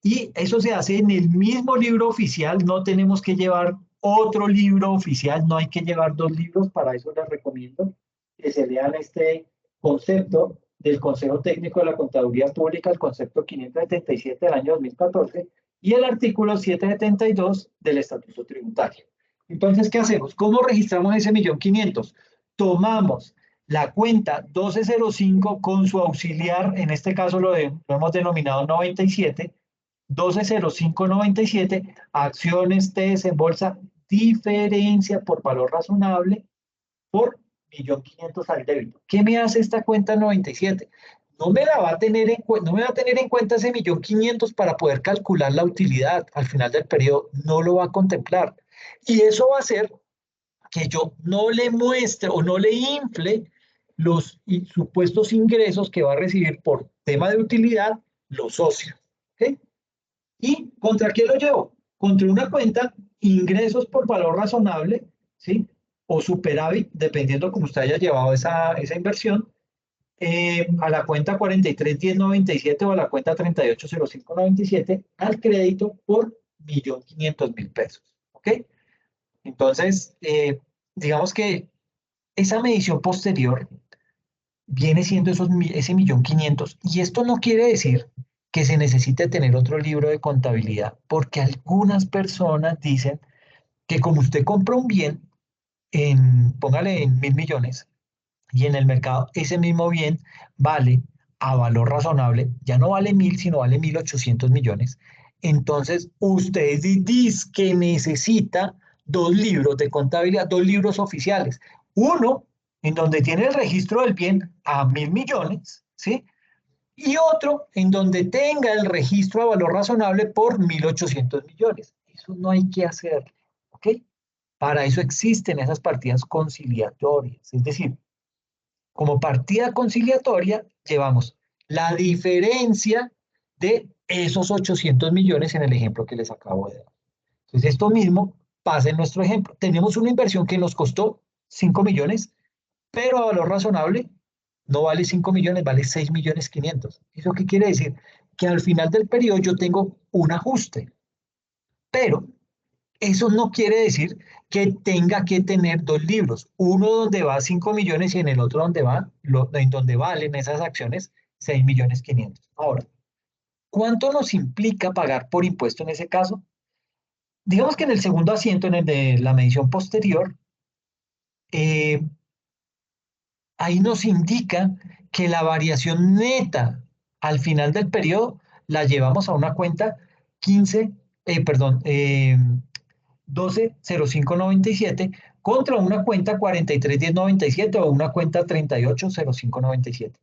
Y eso se hace en el mismo libro oficial, no tenemos que llevar otro libro oficial, no hay que llevar dos libros, para eso les recomiendo que se lean este concepto del Consejo Técnico de la Contaduría Pública, el concepto 577 del año 2014, y el artículo 772 del Estatuto Tributario. Entonces, ¿qué hacemos? ¿Cómo registramos ese 1.500.000? Tomamos la cuenta 1205 con su auxiliar, en este caso lo hemos denominado 97, 120597, acciones TES en bolsa, diferencia por valor razonable por 1.500.000 al débito. ¿Qué me hace esta cuenta 97? No me va a tener en cuenta ese 1.500.000 para poder calcular la utilidad al final del periodo, no lo va a contemplar. Y eso va a hacer que yo no le muestre o no le infle los supuestos ingresos que va a recibir por tema de utilidad los socios. ¿Okay? ¿Y contra qué lo llevo? Contra una cuenta, ingresos por valor razonable, ¿sí? O superávit, dependiendo cómo usted haya llevado esa inversión, a la cuenta 431097 o a la cuenta 380597 al crédito por 1.500.000 pesos. ¿Ok? Entonces, digamos que esa medición posterior viene siendo ese 1.500.000. Y esto no quiere decir que se necesite tener otro libro de contabilidad, porque algunas personas dicen que como usted compra un bien, póngale en 1.000 millones, y en el mercado ese mismo bien vale a valor razonable, ya no vale 1.000, sino vale 1.800 millones. Entonces, usted dice que necesita dos libros de contabilidad, dos libros oficiales. Uno en donde tiene el registro del bien a 1.000 millones, ¿sí? Y otro en donde tenga el registro a valor razonable por 1.800 millones. Eso no hay que hacer, ¿ok? Para eso existen esas partidas conciliatorias. Es decir, como partida conciliatoria llevamos la diferencia de esos 800 millones en el ejemplo que les acabo de dar. Entonces, esto mismo pasa en nuestro ejemplo. Tenemos una inversión que nos costó 5 millones, pero a valor razonable no vale 5 millones, vale 6.500.000. ¿Eso qué quiere decir? Que al final del periodo yo tengo un ajuste, pero eso no quiere decir que tenga que tener dos libros, uno donde va 5 millones y en el otro en donde valen esas acciones 6.500.000. Ahora, ¿cuánto nos implica pagar por impuesto en ese caso? Digamos que en el segundo asiento, en el de la medición posterior, eh, ahí nos indica que la variación neta al final del periodo la llevamos a una cuenta 120597 contra una cuenta 431097 o una cuenta 380597.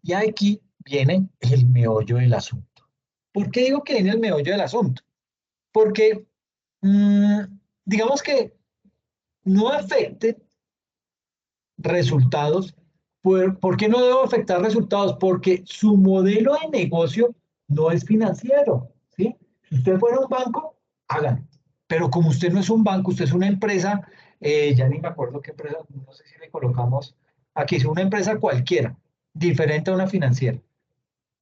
Y aquí viene el meollo del asunto. ¿Por qué digo que viene el meollo del asunto? Porque digamos que no afecte resultados. ¿Por qué no debo afectar resultados? Porque su modelo de negocio no es financiero, ¿sí? Si usted fuera un banco, háganlo. Pero como usted no es un banco, usted es una empresa, ya ni me acuerdo qué empresa, no sé si le colocamos Aquí es una empresa cualquiera, diferente a una financiera,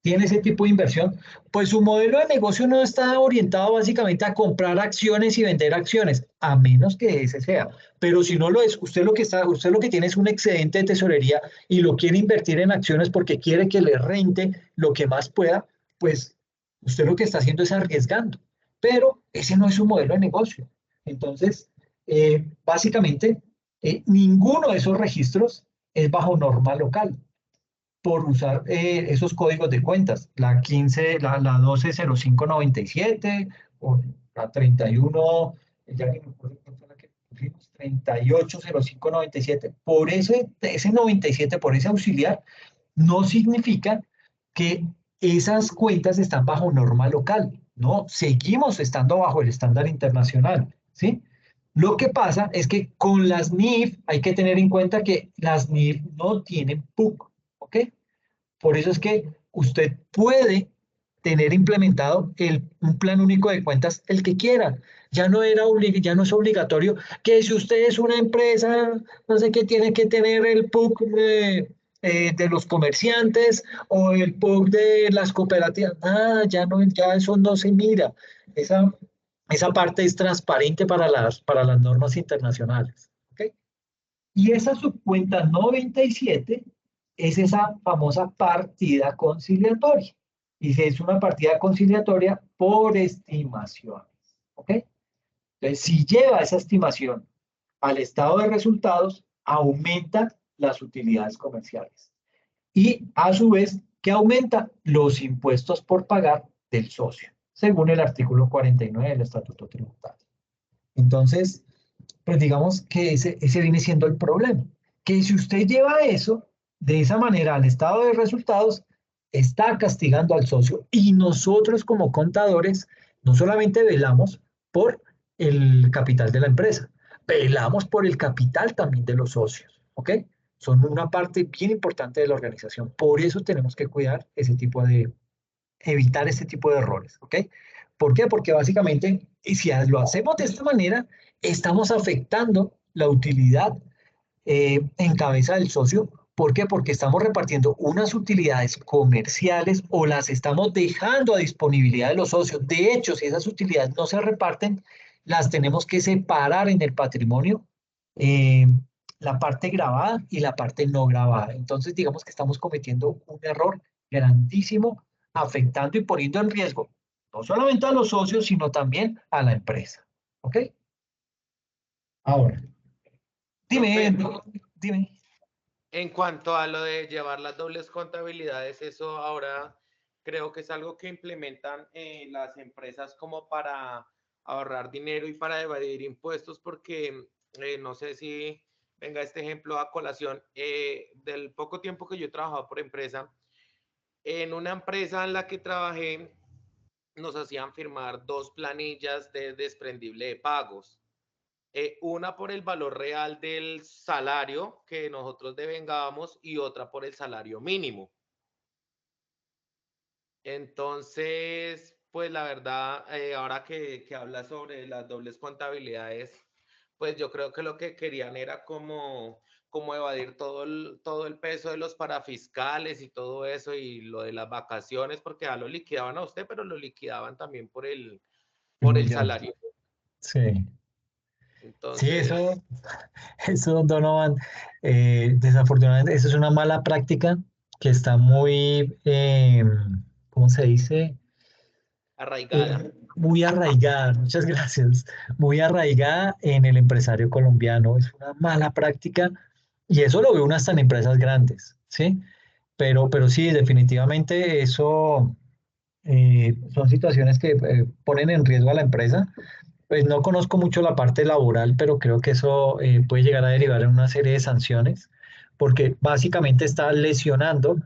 tiene ese tipo de inversión, pues su modelo de negocio no está orientado básicamente a comprar acciones y vender acciones, a menos que ese sea. Pero si no lo es, usted lo que tiene es un excedente de tesorería y lo quiere invertir en acciones porque quiere que le rente lo que más pueda, pues usted lo que está haciendo es arriesgando. Pero ese no es su modelo de negocio. Entonces, básicamente, ninguno de esos registros es bajo norma local por usar esos códigos de cuentas, la 15, la 120597 o la 31, ya ni me acuerdo cuál fue la que pusimos, 380597. Por ese 97, por ese auxiliar, no significa que esas cuentas están bajo norma local, no, seguimos estando bajo el estándar internacional, ¿sí? Lo que pasa es que con las NIF hay que tener en cuenta que las NIF no tienen PUC, ¿ok? Por eso es que usted puede tener implementado un plan único de cuentas el que quiera. Ya no es obligatorio que si usted es una empresa, no sé qué, tiene que tener el PUC de los comerciantes o el PUC de las cooperativas. Nada, ya eso no se mira. Esa, esa parte es transparente para las normas internacionales. ¿Ok? Y esa subcuenta 97 es esa famosa partida conciliatoria. Y si es una partida conciliatoria por estimaciones. ¿Ok? Entonces, si lleva esa estimación al estado de resultados, aumenta las utilidades comerciales. Y a su vez, ¿qué aumenta? Los impuestos por pagar del socio, según el artículo 49 del Estatuto Tributario. Entonces, pues digamos que ese viene siendo el problema. Que si usted lleva eso de esa manera al estado de resultados, está castigando al socio. Y nosotros como contadores no solamente velamos por el capital de la empresa, velamos por el capital también de los socios, ¿ok? Son una parte bien importante de la organización. Por eso tenemos que cuidar evitar ese tipo de errores, ¿ok? ¿Por qué? Porque básicamente, si lo hacemos de esta manera, estamos afectando la utilidad en cabeza del socio. ¿Por qué? Porque estamos repartiendo unas utilidades comerciales o las estamos dejando a disponibilidad de los socios. De hecho, si esas utilidades no se reparten, las tenemos que separar en el patrimonio, eh, la parte grabada y la parte no grabada. Entonces, digamos que estamos cometiendo un error grandísimo, afectando y poniendo en riesgo no solamente a los socios, sino también a la empresa. ¿Ok? Ahora, dime, dime. En cuanto a lo de llevar las dobles contabilidades, eso ahora creo que es algo que implementan las empresas como para ahorrar dinero y para evadir impuestos, porque no sé si venga este ejemplo a colación. Del poco tiempo que yo he trabajado por empresa, en una empresa en la que trabajé, nos hacían firmar dos planillas de desprendible de pagos. Una por el valor real del salario que nosotros devengábamos y otra por el salario mínimo. Entonces, pues la verdad, ahora que habla sobre las dobles contabilidades, pues yo creo que lo que querían era como evadir todo el peso de los parafiscales y todo eso y lo de las vacaciones, porque ya lo liquidaban a usted, pero lo liquidaban también por el salario. Sí. Sí, Entonces, eso, Donovan, desafortunadamente, eso es una mala práctica que está muy, ¿cómo se dice? arraigada. Muy arraigada, muchas gracias, muy arraigada en el empresario colombiano. Es una mala práctica y eso lo ve uno hasta en empresas grandes, ¿sí? Pero sí, definitivamente eso son situaciones que ponen en riesgo a la empresa. Pues no conozco mucho la parte laboral, pero creo que eso puede llegar a derivar en una serie de sanciones, porque básicamente está lesionando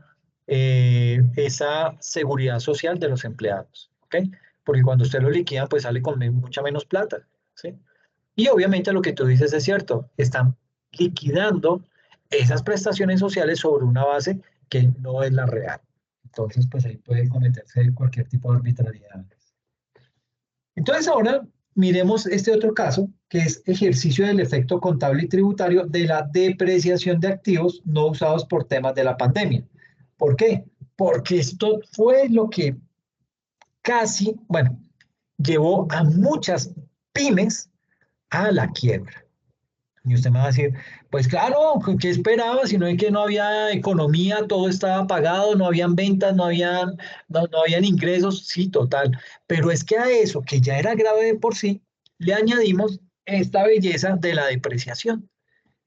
esa seguridad social de los empleados, ¿ok? Porque cuando usted lo liquida, pues sale con mucha menos plata, ¿sí? Y obviamente lo que tú dices es cierto, están liquidando esas prestaciones sociales sobre una base que no es la real. Entonces, pues ahí puede cometerse cualquier tipo de arbitrariedad. Entonces ahora miremos este otro caso, que es ejercicio del efecto contable y tributario de la depreciación de activos no usados por temas de la pandemia. ¿Por qué? Porque esto fue lo que casi, bueno, llevó a muchas pymes a la quiebra. Y usted me va a decir, pues claro, ¿qué esperaba? Si no es que no había economía, todo estaba apagado, no habían ventas, no habían ingresos, sí, total. Pero es que a eso, que ya era grave de por sí, le añadimos esta belleza de la depreciación.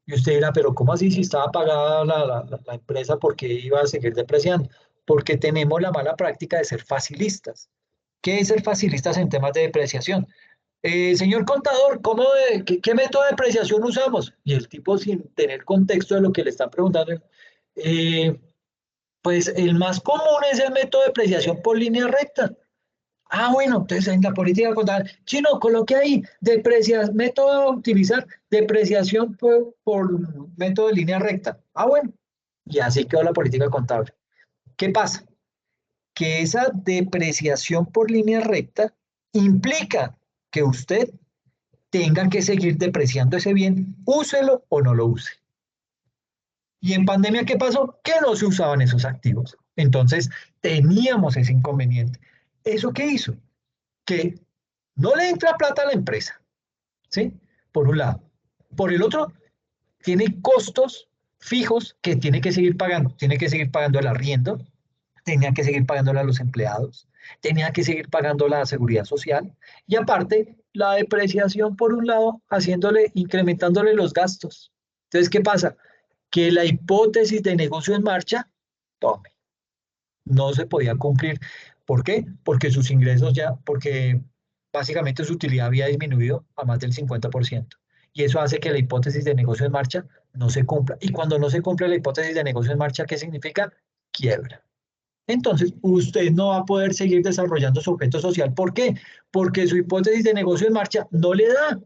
Y usted dirá, pero ¿cómo así si estaba pagada la empresa, por qué iba a seguir depreciando? Porque tenemos la mala práctica de ser facilistas. ¿Qué es ser facilistas en temas de depreciación? Señor contador, qué método de depreciación usamos? Y el tipo, sin tener contexto de lo que le están preguntando, eh, pues el más común es el método de depreciación por línea recta. Ah, bueno, entonces en la política contable, chino, coloque ahí, método a utilizar, depreciación por método de línea recta. Ah, bueno, y así quedó la política contable. ¿Qué pasa? Que esa depreciación por línea recta implica que usted tenga que seguir depreciando ese bien, úselo o no lo use. Y en pandemia, ¿qué pasó? Que no se usaban esos activos. Entonces, teníamos ese inconveniente. ¿Eso qué hizo? Que no le entra plata a la empresa, ¿sí? Por un lado. Por el otro, tiene costos fijos que tiene que seguir pagando. Tiene que seguir pagando el arriendo, tenía que seguir pagándole a los empleados, tenía que seguir pagando la seguridad social y aparte la depreciación por un lado, incrementándole los gastos. Entonces, ¿qué pasa? Que la hipótesis de negocio en marcha, tome, no se podía cumplir. ¿Por qué? Porque básicamente su utilidad había disminuido a más del 50%. Y eso hace que la hipótesis de negocio en marcha no se cumpla. Y cuando no se cumple la hipótesis de negocio en marcha, ¿qué significa? Quiebra. Entonces, usted no va a poder seguir desarrollando su objeto social. ¿Por qué? Porque su hipótesis de negocio en marcha no le da.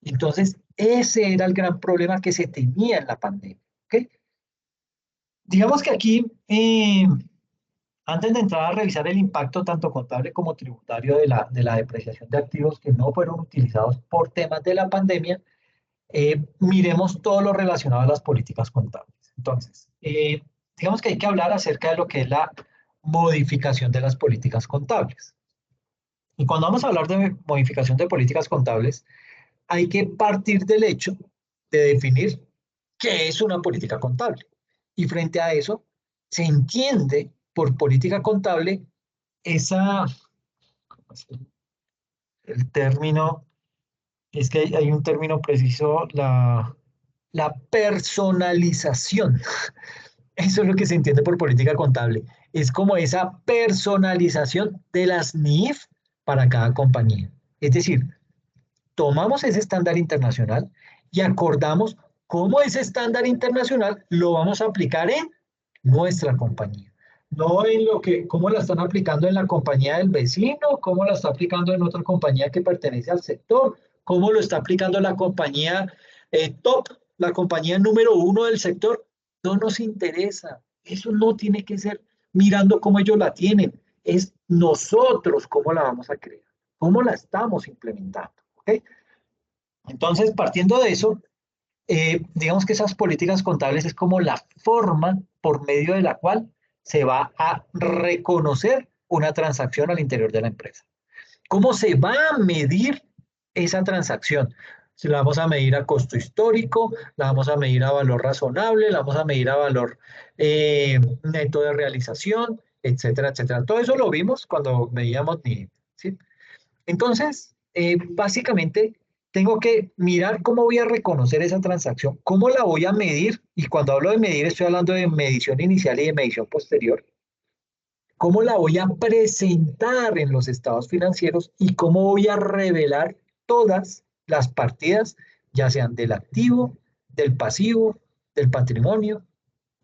Entonces, ese era el gran problema que se tenía en la pandemia. ¿Okay? Digamos que aquí, antes de entrar a revisar el impacto tanto contable como tributario de la depreciación de activos que no fueron utilizados por temas de la pandemia, miremos todo lo relacionado a las políticas contables. Entonces, digamos que hay que hablar acerca de lo que es la modificación de las políticas contables. Y cuando vamos a hablar de modificación de políticas contables, hay que partir del hecho de definir qué es una política contable. Y frente a eso, se entiende por política contable el término, es que hay un término preciso, la personalización. Eso es lo que se entiende por política contable. Es como esa personalización de las NIF para cada compañía. Es decir, tomamos ese estándar internacional y acordamos cómo ese estándar internacional lo vamos a aplicar en nuestra compañía. No en cómo la están aplicando en la compañía del vecino, cómo la está aplicando en otra compañía que pertenece al sector, cómo lo está aplicando la compañía top, la compañía número 1 del sector. No nos interesa. Eso no tiene que ser mirando cómo ellos la tienen. Es nosotros cómo la vamos a crear, cómo la estamos implementando. ¿Okay? Entonces, partiendo de eso, digamos que esas políticas contables es como la forma por medio de la cual se va a reconocer una transacción al interior de la empresa. ¿Cómo se va a medir esa transacción? Si la vamos a medir a costo histórico, la vamos a medir a valor razonable, la vamos a medir a valor neto de realización, etcétera, etcétera. Todo eso lo vimos cuando medíamos NIF, ¿sí? Entonces, básicamente, tengo que mirar cómo voy a reconocer esa transacción, cómo la voy a medir, y cuando hablo de medir estoy hablando de medición inicial y de medición posterior, cómo la voy a presentar en los estados financieros y cómo voy a revelar todas las partidas, ya sean del activo, del pasivo, del patrimonio,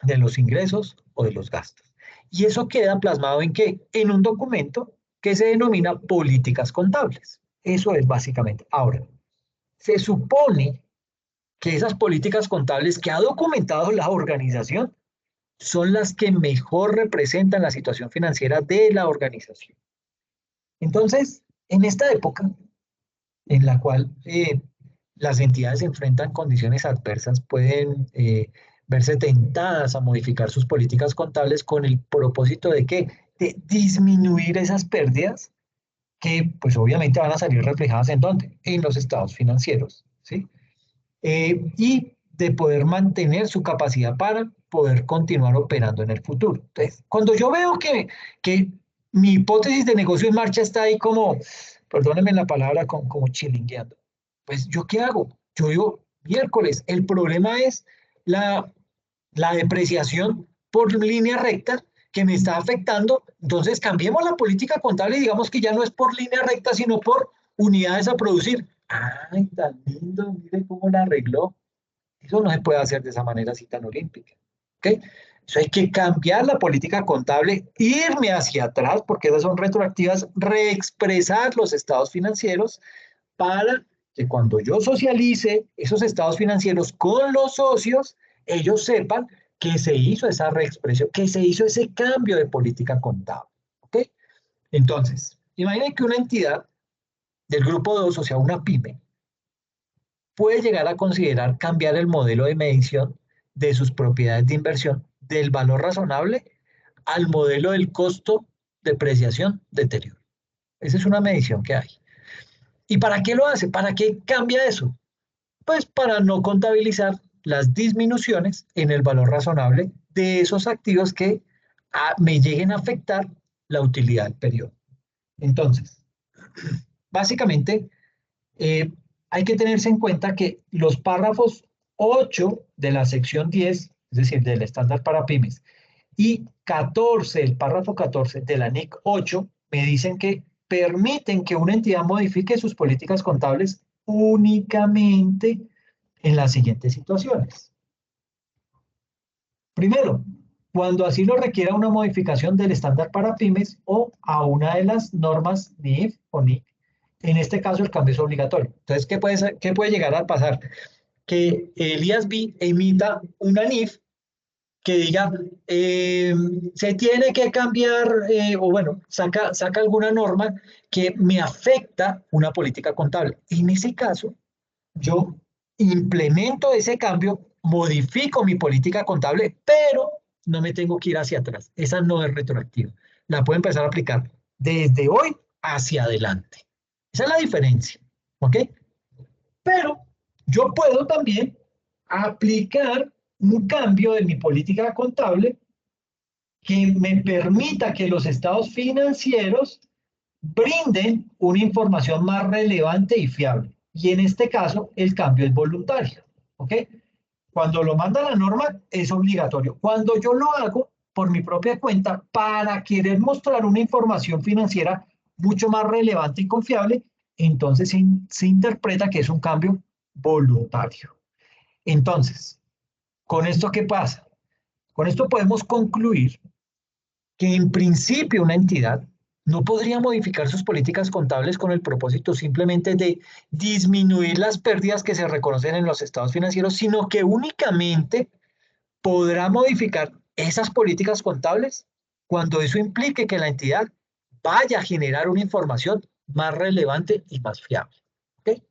de los ingresos o de los gastos. Y eso queda plasmado en ¿qué? En un documento que se denomina políticas contables. Eso es básicamente. Ahora, se supone que esas políticas contables que ha documentado la organización son las que mejor representan la situación financiera de la organización. Entonces, en esta época, en la cual las entidades se enfrentan condiciones adversas, pueden verse tentadas a modificar sus políticas contables con el propósito de ¿qué? De disminuir esas pérdidas que pues obviamente van a salir reflejadas ¿en dónde? En los estados financieros, ¿sí? Y de poder mantener su capacidad para poder continuar operando en el futuro. Entonces, cuando yo veo que mi hipótesis de negocio en marcha está ahí como, perdónenme la palabra, como chilingueando, pues ¿yo qué hago? Yo digo, miércoles, el problema es la depreciación por línea recta que me está afectando, entonces cambiemos la política contable y digamos que ya no es por línea recta, sino por unidades a producir. ¡Ay, tan lindo! Mire cómo la arregló. Eso no se puede hacer de esa manera así tan olímpica. ¿Ok? Eso hay que cambiar la política contable, irme hacia atrás, porque esas son retroactivas, reexpresar los estados financieros para que cuando yo socialice esos estados financieros con los socios, ellos sepan que se hizo esa reexpresión, que se hizo ese cambio de política contable. ¿Ok? Entonces, imaginen que una entidad del grupo 2, o sea, una pyme, puede llegar a considerar cambiar el modelo de medición de sus propiedades de inversión del valor razonable al modelo del costo, depreciación, deterioro. Esa es una medición que hay. ¿Y para qué lo hace? ¿Para qué cambia eso? Pues para no contabilizar las disminuciones en el valor razonable de esos activos que me lleguen a afectar la utilidad del periodo. Entonces, básicamente, hay que tenerse en cuenta que los párrafos 8 de la sección 10, es decir, del estándar para pymes, y 14, el párrafo 14 de la NIC 8, me dicen que permiten que una entidad modifique sus políticas contables únicamente en las siguientes situaciones. Primero, cuando así lo requiera una modificación del estándar para pymes o a una de las normas NIF o NIC. En este caso, el cambio es obligatorio. Entonces, ¿qué puede llegar a pasar? Que el IASB emita una NIF que diga, se tiene que cambiar, o bueno, saca alguna norma que me afecta una política contable. En ese caso, yo implemento ese cambio, modifico mi política contable, pero no me tengo que ir hacia atrás. Esa no es retroactiva. La puedo empezar a aplicar desde hoy hacia adelante. Esa es la diferencia, ¿ok? Pero yo puedo también aplicar un cambio de mi política contable que me permita que los estados financieros brinden una información más relevante y fiable. Y en este caso, el cambio es voluntario. ¿Ok? Cuando lo manda la norma, es obligatorio. Cuando yo lo hago por mi propia cuenta para querer mostrar una información financiera mucho más relevante y confiable, entonces se interpreta que es un cambio voluntario. Entonces, ¿con esto qué pasa? Con esto podemos concluir que en principio una entidad no podría modificar sus políticas contables con el propósito simplemente de disminuir las pérdidas que se reconocen en los estados financieros, sino que únicamente podrá modificar esas políticas contables cuando eso implique que la entidad vaya a generar una información más relevante y más fiable. ¿Okay?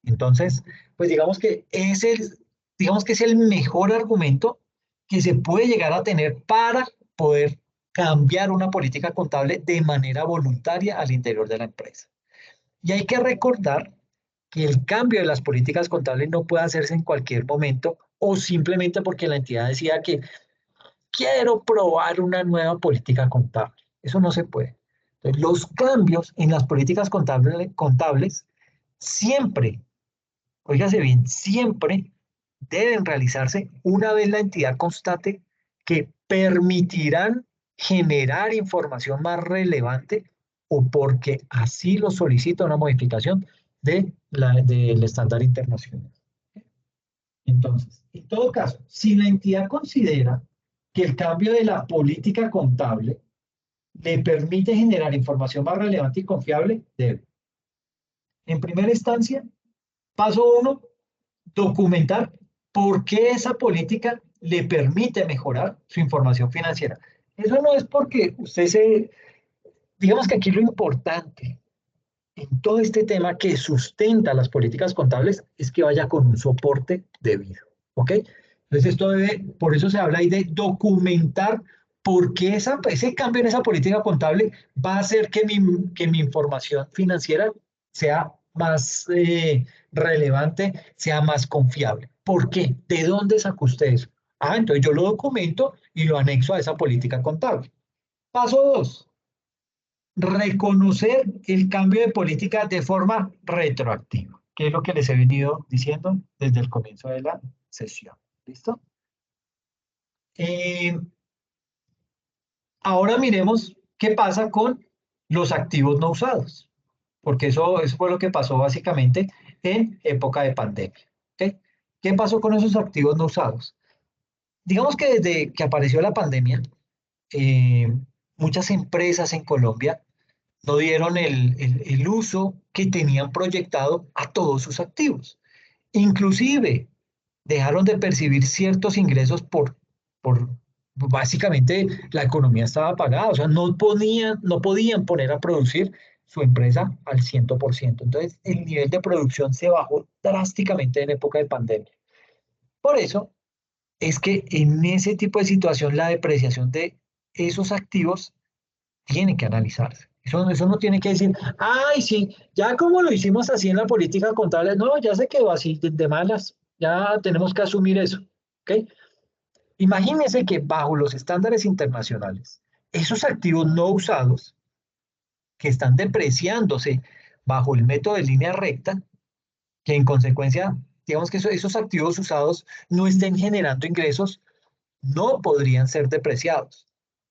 Entonces, pues digamos que es el mejor argumento que se puede llegar a tener para poder cambiar una política contable de manera voluntaria al interior de la empresa. Y hay que recordar que el cambio de las políticas contables no puede hacerse en cualquier momento o simplemente porque la entidad decida que quiero probar una nueva política contable. Eso no se puede. Entonces, los cambios en las políticas contables siempre, óigase bien, siempre deben realizarse una vez la entidad constate que permitirán generar información más relevante o porque así lo solicita una modificación del estándar internacional. Entonces, en todo caso, si la entidad considera que el cambio de la política contable le permite generar información más relevante y confiable, debe. En primera instancia, paso 1, documentar por qué esa política le permite mejorar su información financiera. Eso no es porque digamos que aquí lo importante en todo este tema que sustenta las políticas contables es que vaya con un soporte debido, ¿ok? Entonces esto debe, por eso se habla ahí de documentar por qué ese cambio en esa política contable va a hacer que mi información financiera sea más relevante, sea más confiable. ¿Por qué? ¿De dónde sacó usted eso? Ah, entonces yo lo documento y lo anexo a esa política contable. Paso 2. Reconocer el cambio de política de forma retroactiva, que es lo que les he venido diciendo desde el comienzo de la sesión. ¿Listo? Ahora miremos qué pasa con los activos no usados, porque eso fue lo que pasó básicamente en época de pandemia. ¿Ok? ¿Qué pasó con esos activos no usados? Digamos que desde que apareció la pandemia, muchas empresas en Colombia no dieron el uso que tenían proyectado a todos sus activos. Inclusive dejaron de percibir ciertos ingresos por básicamente la economía estaba apagada, o sea, no podían poner a producir su empresa al 100%. Entonces, el nivel de producción se bajó drásticamente en época de pandemia. Por eso es que en ese tipo de situación la depreciación de esos activos tiene que analizarse. Eso no tiene que decir, ay, sí, ya como lo hicimos así en la política contable, no, ya se quedó así de malas, ya tenemos que asumir eso. ¿Ok? Imagínense que bajo los estándares internacionales, esos activos no usados que están depreciándose bajo el método de línea recta, que en consecuencia, digamos que esos activos usados no estén generando ingresos, no podrían ser depreciados,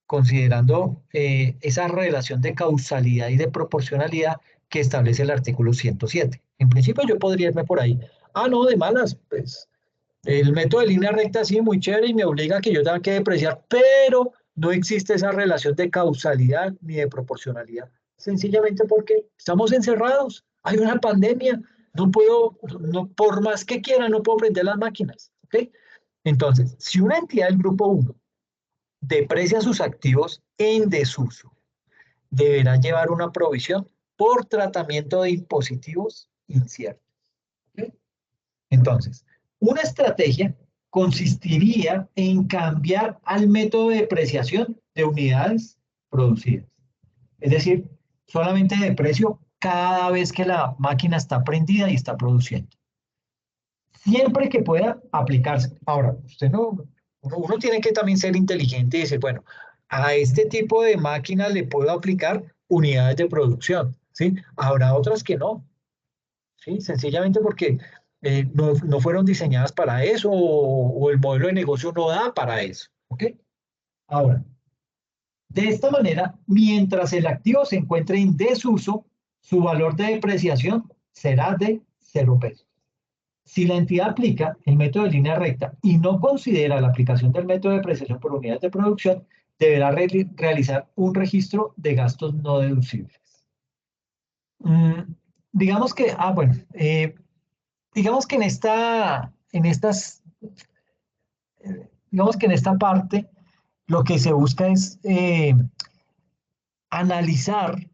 considerando esa relación de causalidad y de proporcionalidad que establece el artículo 107. En principio yo podría irme por ahí. Ah, no, de malas, pues el método de línea recta sí, muy chévere y me obliga a que yo tenga que depreciar, pero no existe esa relación de causalidad ni de proporcionalidad. Sencillamente porque estamos encerrados, hay una pandemia, no puedo, no, por más que quiera, no puedo prender las máquinas. ¿Ok? Entonces, si una entidad del grupo 1 deprecia sus activos en desuso, deberá llevar una provisión por tratamiento de impositivos inciertos. ¿Okay? Entonces, una estrategia consistiría en cambiar al método de depreciación de unidades producidas. Es decir, solamente deprecio cada vez que la máquina está prendida y está produciendo. Siempre que pueda aplicarse. Ahora, uno tiene que también ser inteligente y decir, bueno, a este tipo de máquina le puedo aplicar unidades de producción, ¿sí? Habrá otras que no, ¿sí? Sencillamente porque no fueron diseñadas para eso o el modelo de negocio no da para eso, ¿ok? Ahora, de esta manera, mientras el activo se encuentre en desuso, su valor de depreciación será de 0 pesos. Si la entidad aplica el método de línea recta y no considera la aplicación del método de depreciación por unidades de producción, deberá realizar un registro de gastos no deducibles. Digamos que, bueno, digamos que digamos que en esta parte lo que se busca es analizar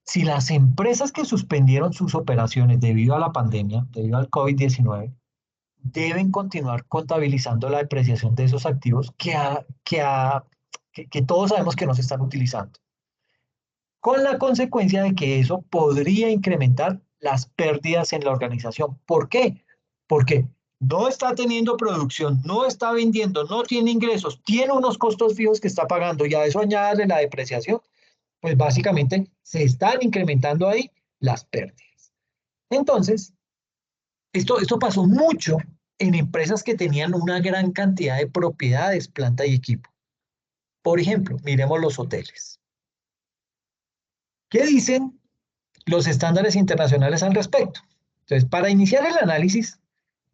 si las empresas que suspendieron sus operaciones debido a la pandemia, debido al COVID-19, deben continuar contabilizando la depreciación de esos activos que todos sabemos que no se están utilizando, con la consecuencia de que eso podría incrementar las pérdidas en la organización. ¿Por qué? Porque no está teniendo producción, no está vendiendo, no tiene ingresos, tiene unos costos fijos que está pagando y a eso añade la depreciación, pues básicamente se están incrementando ahí las pérdidas. Entonces, esto pasó mucho en empresas que tenían una gran cantidad de propiedades, planta y equipo. Por ejemplo, miremos los hoteles. ¿Qué dicen los estándares internacionales al respecto? Entonces, para iniciar el análisis,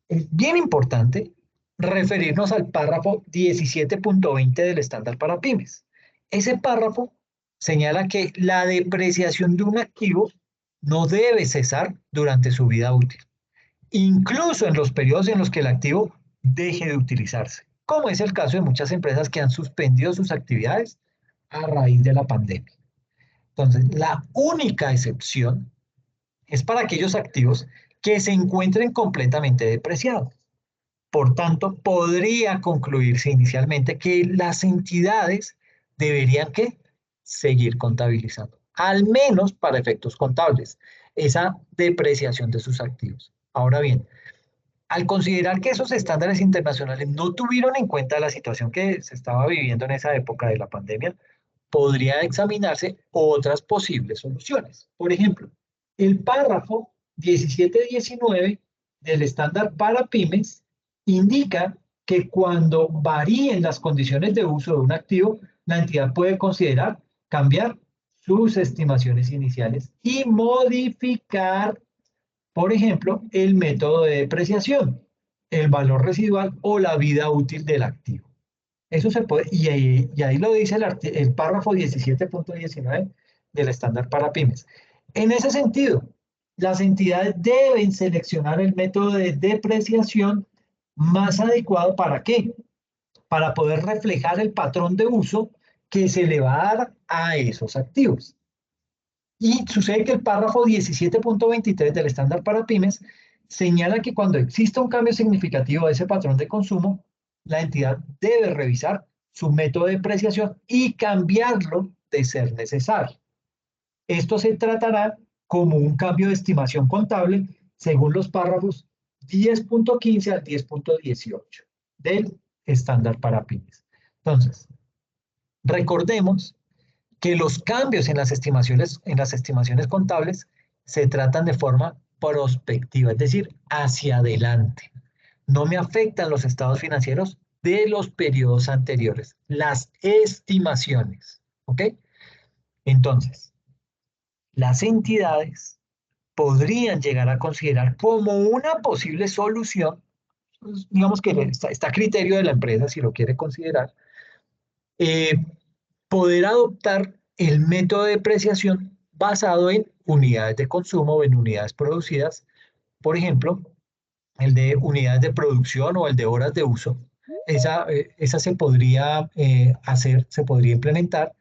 es bien importante referirnos al párrafo 17.20 del estándar para pymes. Ese párrafo señala que la depreciación de un activo no debe cesar durante su vida útil, incluso en los periodos en los que el activo deje de utilizarse, como es el caso de muchas empresas que han suspendido sus actividades a raíz de la pandemia. Entonces, la única excepción es para aquellos activos que se encuentren completamente depreciados. Por tanto, podría concluirse inicialmente que las entidades deberían ¿qué? Seguir contabilizando, al menos para efectos contables, esa depreciación de sus activos. Ahora bien, al considerar que esos estándares internacionales no tuvieron en cuenta la situación que se estaba viviendo en esa época de la pandemia, podría examinarse otras posibles soluciones. Por ejemplo, el párrafo 1719 del estándar para pymes indica que cuando varíen las condiciones de uso de un activo, la entidad puede considerar cambiar sus estimaciones iniciales y modificar, por ejemplo, el método de depreciación, el valor residual o la vida útil del activo. Eso se puede, y ahí lo dice el párrafo 17.19 del estándar para pymes. En ese sentido, las entidades deben seleccionar el método de depreciación más adecuado. ¿Para qué? Para poder reflejar el patrón de uso que se le va a dar a esos activos. Y sucede que el párrafo 17.23 del estándar para pymes señala que cuando exista un cambio significativo de ese patrón de consumo, la entidad debe revisar su método de depreciación y cambiarlo de ser necesario. Esto se tratará como un cambio de estimación contable según los párrafos 10.15 al 10.18 del estándar para pymes. Entonces, recordemos que los cambios en las estimaciones contables se tratan de forma prospectiva, es decir, hacia adelante. No me afectan los estados financieros de los periodos anteriores, las estimaciones, ¿ok? Entonces, las entidades podrían llegar a considerar como una posible solución, pues, digamos que está a criterio de la empresa si lo quiere considerar, poder adoptar el método de depreciación basado en unidades de consumo o en unidades producidas, por ejemplo, el de unidades de producción o el de horas de uso. Esa se podría hacer, se podría implementar.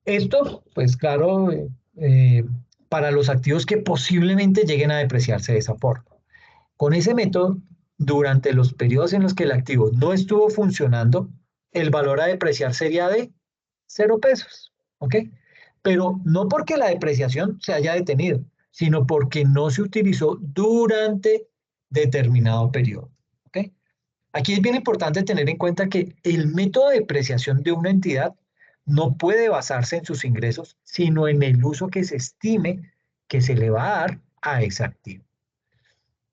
Esto, pues claro, para los activos que posiblemente lleguen a depreciarse de esa forma. Con ese método, durante los periodos en los que el activo no estuvo funcionando, el valor a depreciar sería de 0 pesos, ¿ok? Pero no porque la depreciación se haya detenido, sino porque no se utilizó durante determinado periodo, ¿ok? Aquí es bien importante tener en cuenta que el método de depreciación de una entidad no puede basarse en sus ingresos, sino en el uso que se estime que se le va a dar a ese activo.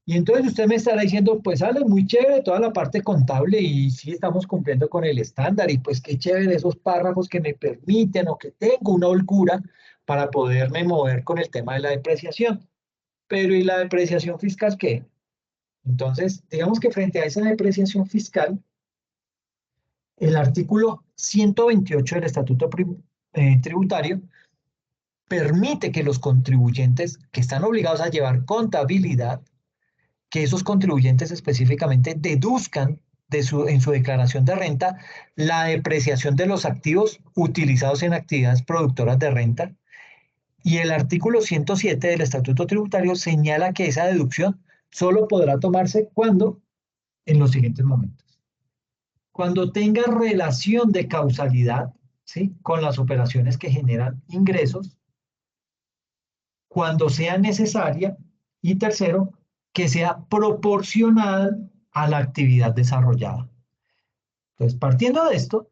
Y entonces usted me estará diciendo, pues sale muy chévere toda la parte contable y sí estamos cumpliendo con el estándar y pues qué chévere esos párrafos que me permiten o que tengo una holgura para poderme mover con el tema de la depreciación. Pero ¿y la depreciación fiscal qué? Entonces, digamos que frente a esa depreciación fiscal, el artículo 128 del Estatuto Tributario permite que los contribuyentes que están obligados a llevar contabilidad, que esos contribuyentes específicamente deduzcan en su declaración de renta la depreciación de los activos utilizados en actividades productoras de renta. Y el artículo 107 del Estatuto Tributario señala que esa deducción solo podrá tomarse cuando, en los siguientes momentos. Cuando tenga relación de causalidad, ¿sí?, con las operaciones que generan ingresos, cuando sea necesaria, y tercero, que sea proporcional a la actividad desarrollada. Entonces, partiendo de esto,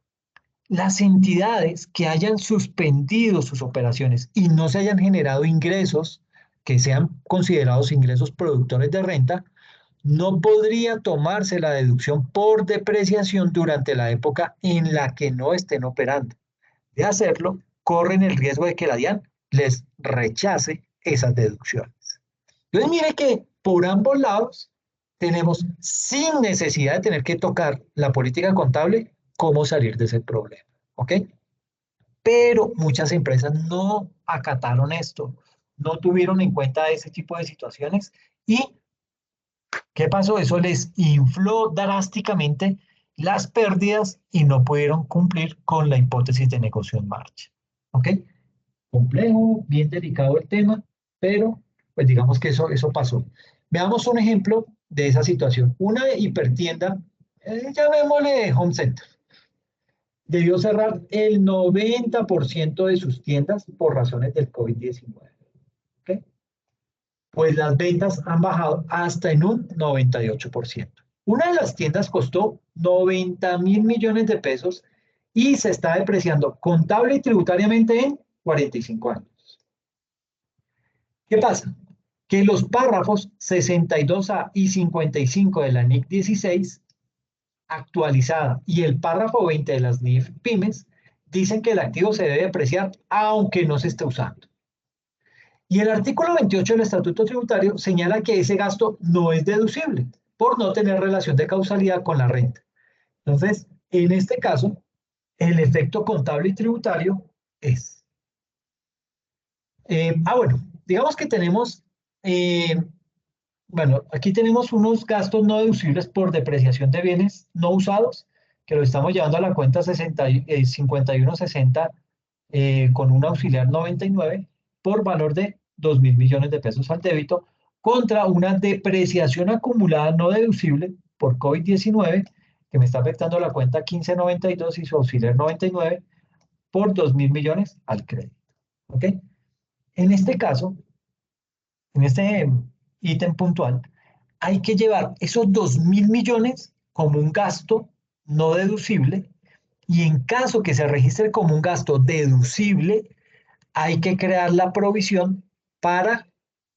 las entidades que hayan suspendido sus operaciones y no se hayan generado ingresos que sean considerados ingresos productores de renta, no podría tomarse la deducción por depreciación durante la época en la que no estén operando. De hacerlo, corren el riesgo de que la DIAN les rechace esas deducciones. Entonces, mire que por ambos lados tenemos, sin necesidad de tener que tocar la política contable, cómo salir de ese problema, ¿ok? Pero muchas empresas no acataron esto, no tuvieron en cuenta ese tipo de situaciones y ¿qué pasó? Eso les infló drásticamente las pérdidas y no pudieron cumplir con la hipótesis de negocio en marcha, ¿ok? Complejo, bien delicado el tema, pero pues digamos que eso pasó. Veamos un ejemplo de esa situación. Una hipertienda, llamémosle Home Center, debió cerrar el 90% de sus tiendas por razones del COVID-19. ¿Okay? Pues las ventas han bajado hasta en un 98%. Una de las tiendas costó 90.000 millones de pesos y se está depreciando contable y tributariamente en 45 años. ¿Qué pasa? Que los párrafos 62A y 55 de la NIC 16 actualizada y el párrafo 20 de las NIF Pymes dicen que el activo se debe depreciar aunque no se esté usando. Y el artículo 28 del Estatuto Tributario señala que ese gasto no es deducible por no tener relación de causalidad con la renta. Entonces, en este caso, el efecto contable y tributario es... bueno, digamos que tenemos... bueno, aquí tenemos unos gastos no deducibles por depreciación de bienes no usados, que lo estamos llevando a la cuenta 5160 con un auxiliar 99 por valor de 2.000 millones de pesos al débito contra una depreciación acumulada no deducible por COVID-19 que me está afectando la cuenta 1592 y su auxiliar 99 por 2.000 millones al crédito. ¿Ok? En este caso, en este ítem puntual, hay que llevar esos 2.000 millones como un gasto no deducible y en caso que se registre como un gasto deducible, hay que crear la provisión para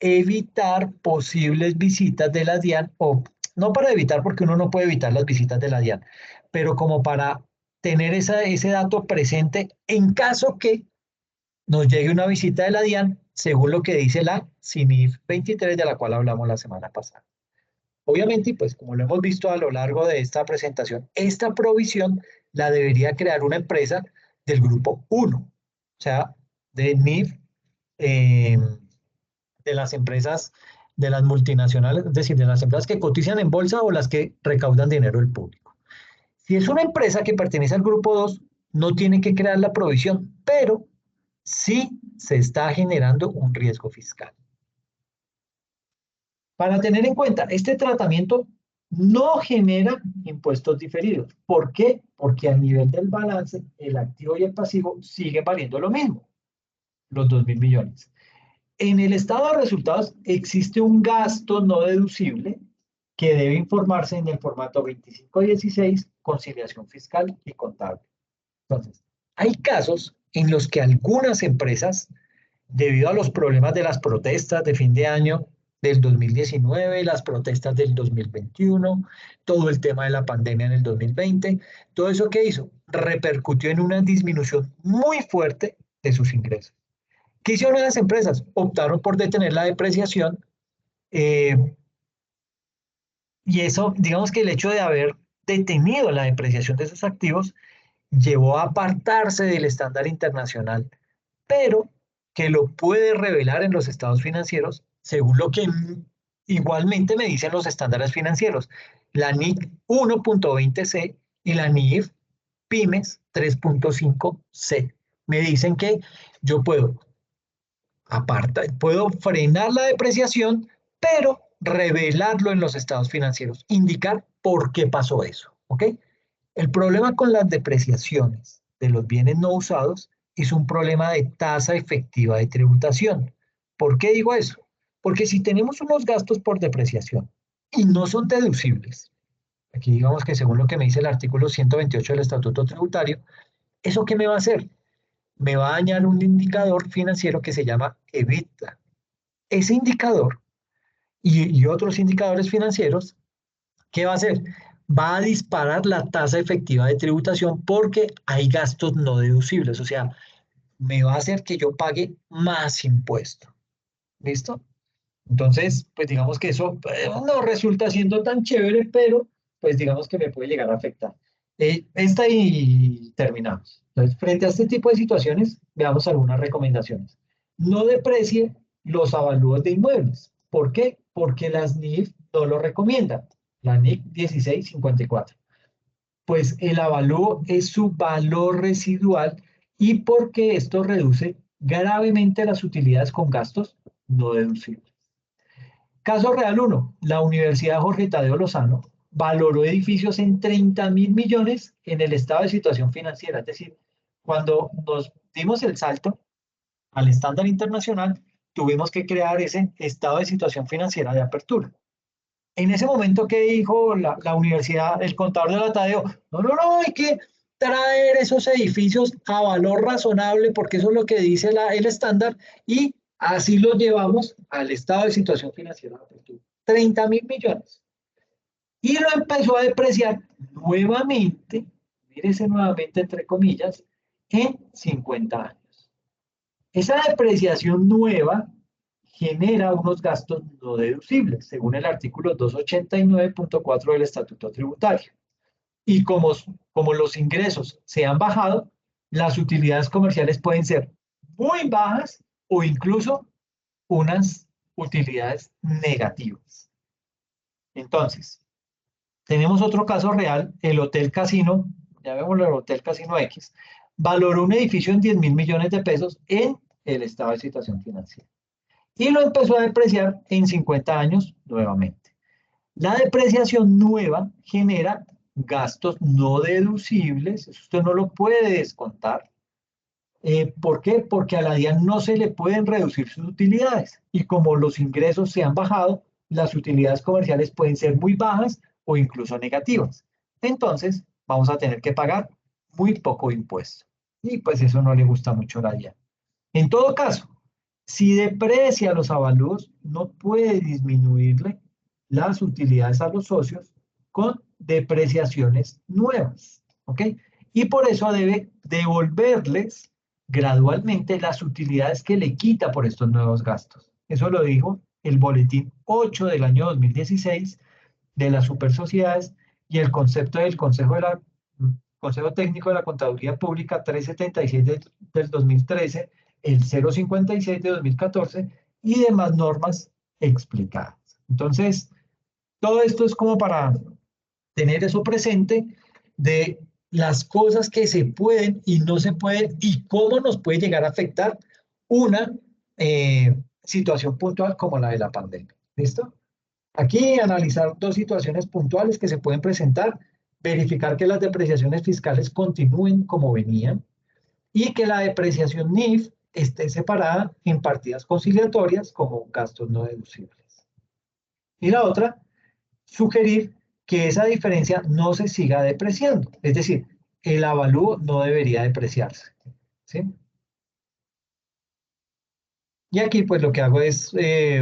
evitar posibles visitas de la DIAN, o no para evitar porque uno no puede evitar las visitas de la DIAN, pero como para tener ese dato presente en caso que nos llegue una visita de la DIAN, según lo que dice la CINIF 23, de la cual hablamos la semana pasada. Obviamente, pues como lo hemos visto a lo largo de esta presentación, esta provisión la debería crear una empresa del grupo 1, o sea, de NIF, de las empresas, de las multinacionales, es decir, de las empresas que cotizan en bolsa o las que recaudan dinero del público. Si es una empresa que pertenece al grupo 2, no tiene que crear la provisión, pero sí se está generando un riesgo fiscal. Para tener en cuenta, este tratamiento no genera impuestos diferidos. ¿Por qué? Porque a nivel del balance, el activo y el pasivo siguen valiendo lo mismo, los 2.000 millones. En el estado de resultados existe un gasto no deducible que debe informarse en el formato 2516, conciliación fiscal y contable. Entonces, hay casos en los que algunas empresas, debido a los problemas de las protestas de fin de año del 2019, las protestas del 2021, todo el tema de la pandemia en el 2020, todo eso que hizo repercutió en una disminución muy fuerte de sus ingresos. ¿Qué hicieron las empresas? Optaron por detener la depreciación y eso, digamos que el hecho de haber detenido la depreciación de sus activos llevó a apartarse del estándar internacional, pero que lo puede revelar en los estados financieros, según lo que igualmente me dicen los estándares financieros, la NIC 1.20C y la NIF Pymes 3.5C. Me dicen que yo puedo puedo frenar la depreciación, pero revelarlo en los estados financieros, indicar por qué pasó eso, ¿ok? El problema con las depreciaciones de los bienes no usados es un problema de tasa efectiva de tributación. ¿Por qué digo eso? Porque si tenemos unos gastos por depreciación y no son deducibles, aquí digamos que según lo que me dice el artículo 128 del Estatuto Tributario, ¿eso qué me va a hacer? Me va a dañar un indicador financiero que se llama EBITDA. Ese indicador y otros indicadores financieros, ¿qué va a hacer? Va a disparar la tasa efectiva de tributación porque hay gastos no deducibles, o sea, me va a hacer que yo pague más impuesto. ¿Listo? Entonces, pues digamos que eso no resulta siendo tan chévere, pero pues digamos que me puede llegar a afectar. Esta y terminamos. Entonces, frente a este tipo de situaciones, veamos algunas recomendaciones. No deprecie los avalúos de inmuebles. ¿Por qué? Porque las NIF no lo recomiendan. La NIC 1654. Pues el avalúo es su valor residual y porque esto reduce gravemente las utilidades con gastos no deducibles. Caso real 1, la Universidad Jorge Tadeo Lozano valoró edificios en 30.000 millones en el estado de situación financiera. Es decir, cuando nos dimos el salto al estándar internacional, tuvimos que crear ese estado de situación financiera de apertura. En ese momento, ¿qué dijo la universidad, el contador de la Tadeo? No, no, no, hay que traer esos edificios a valor razonable porque eso es lo que dice el estándar y así los llevamos al estado de situación financiera de apertura. 30.000 millones. Y lo empezó a depreciar nuevamente, mírese nuevamente entre comillas, en 50 años. Esa depreciación nueva genera unos gastos no deducibles, según el artículo 289.4 del Estatuto Tributario. Y como los ingresos se han bajado, las utilidades comerciales pueden ser muy bajas o incluso unas utilidades negativas. Entonces, tenemos otro caso real, el Hotel Casino, ya vemos el Hotel Casino X, valoró un edificio en 10.000 millones de pesos en el estado de situación financiera. Y lo empezó a depreciar en 50 años nuevamente. La depreciación nueva genera gastos no deducibles, eso usted no lo puede descontar. ¿Por qué? Porque a la DIAN no se le pueden reducir sus utilidades y como los ingresos se han bajado, las utilidades comerciales pueden ser muy bajas o incluso negativas. Entonces, vamos a tener que pagar muy poco impuesto. Y pues eso no le gusta mucho a la DIAN. En todo caso, si deprecia los avalúos, no puede disminuirle las utilidades a los socios con depreciaciones nuevas, ¿ok? Y por eso debe devolverles gradualmente las utilidades que le quita por estos nuevos gastos. Eso lo dijo el boletín 8 del año 2016 de las supersociedades y el concepto del Consejo Técnico de la Contaduría Pública 376 del 2013, el 056 de 2014 y demás normas explicadas. Entonces, todo esto es como para tener eso presente de las cosas que se pueden y no se pueden y cómo nos puede llegar a afectar una situación puntual como la de la pandemia. ¿Listo? Aquí analizar dos situaciones puntuales que se pueden presentar, verificar que las depreciaciones fiscales continúen como venían y que la depreciación NIF esté separada en partidas conciliatorias como gastos no deducibles. Y la otra, sugerir que esa diferencia no se siga depreciando, es decir, el avalúo no debería depreciarse, ¿sí? Y aquí pues lo que hago es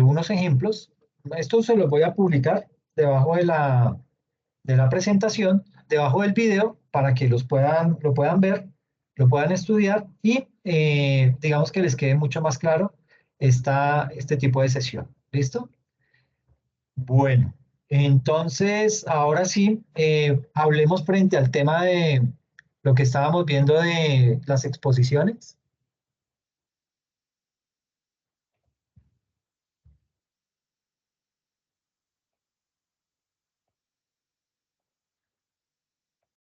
unos ejemplos, esto se los voy a publicar debajo de la presentación, debajo del video, para que lo puedan ver, lo puedan estudiar y digamos que les quede mucho más claro este tipo de sesión. ¿Listo? Bueno, entonces ahora sí, hablemos frente al tema de lo que estábamos viendo de las exposiciones.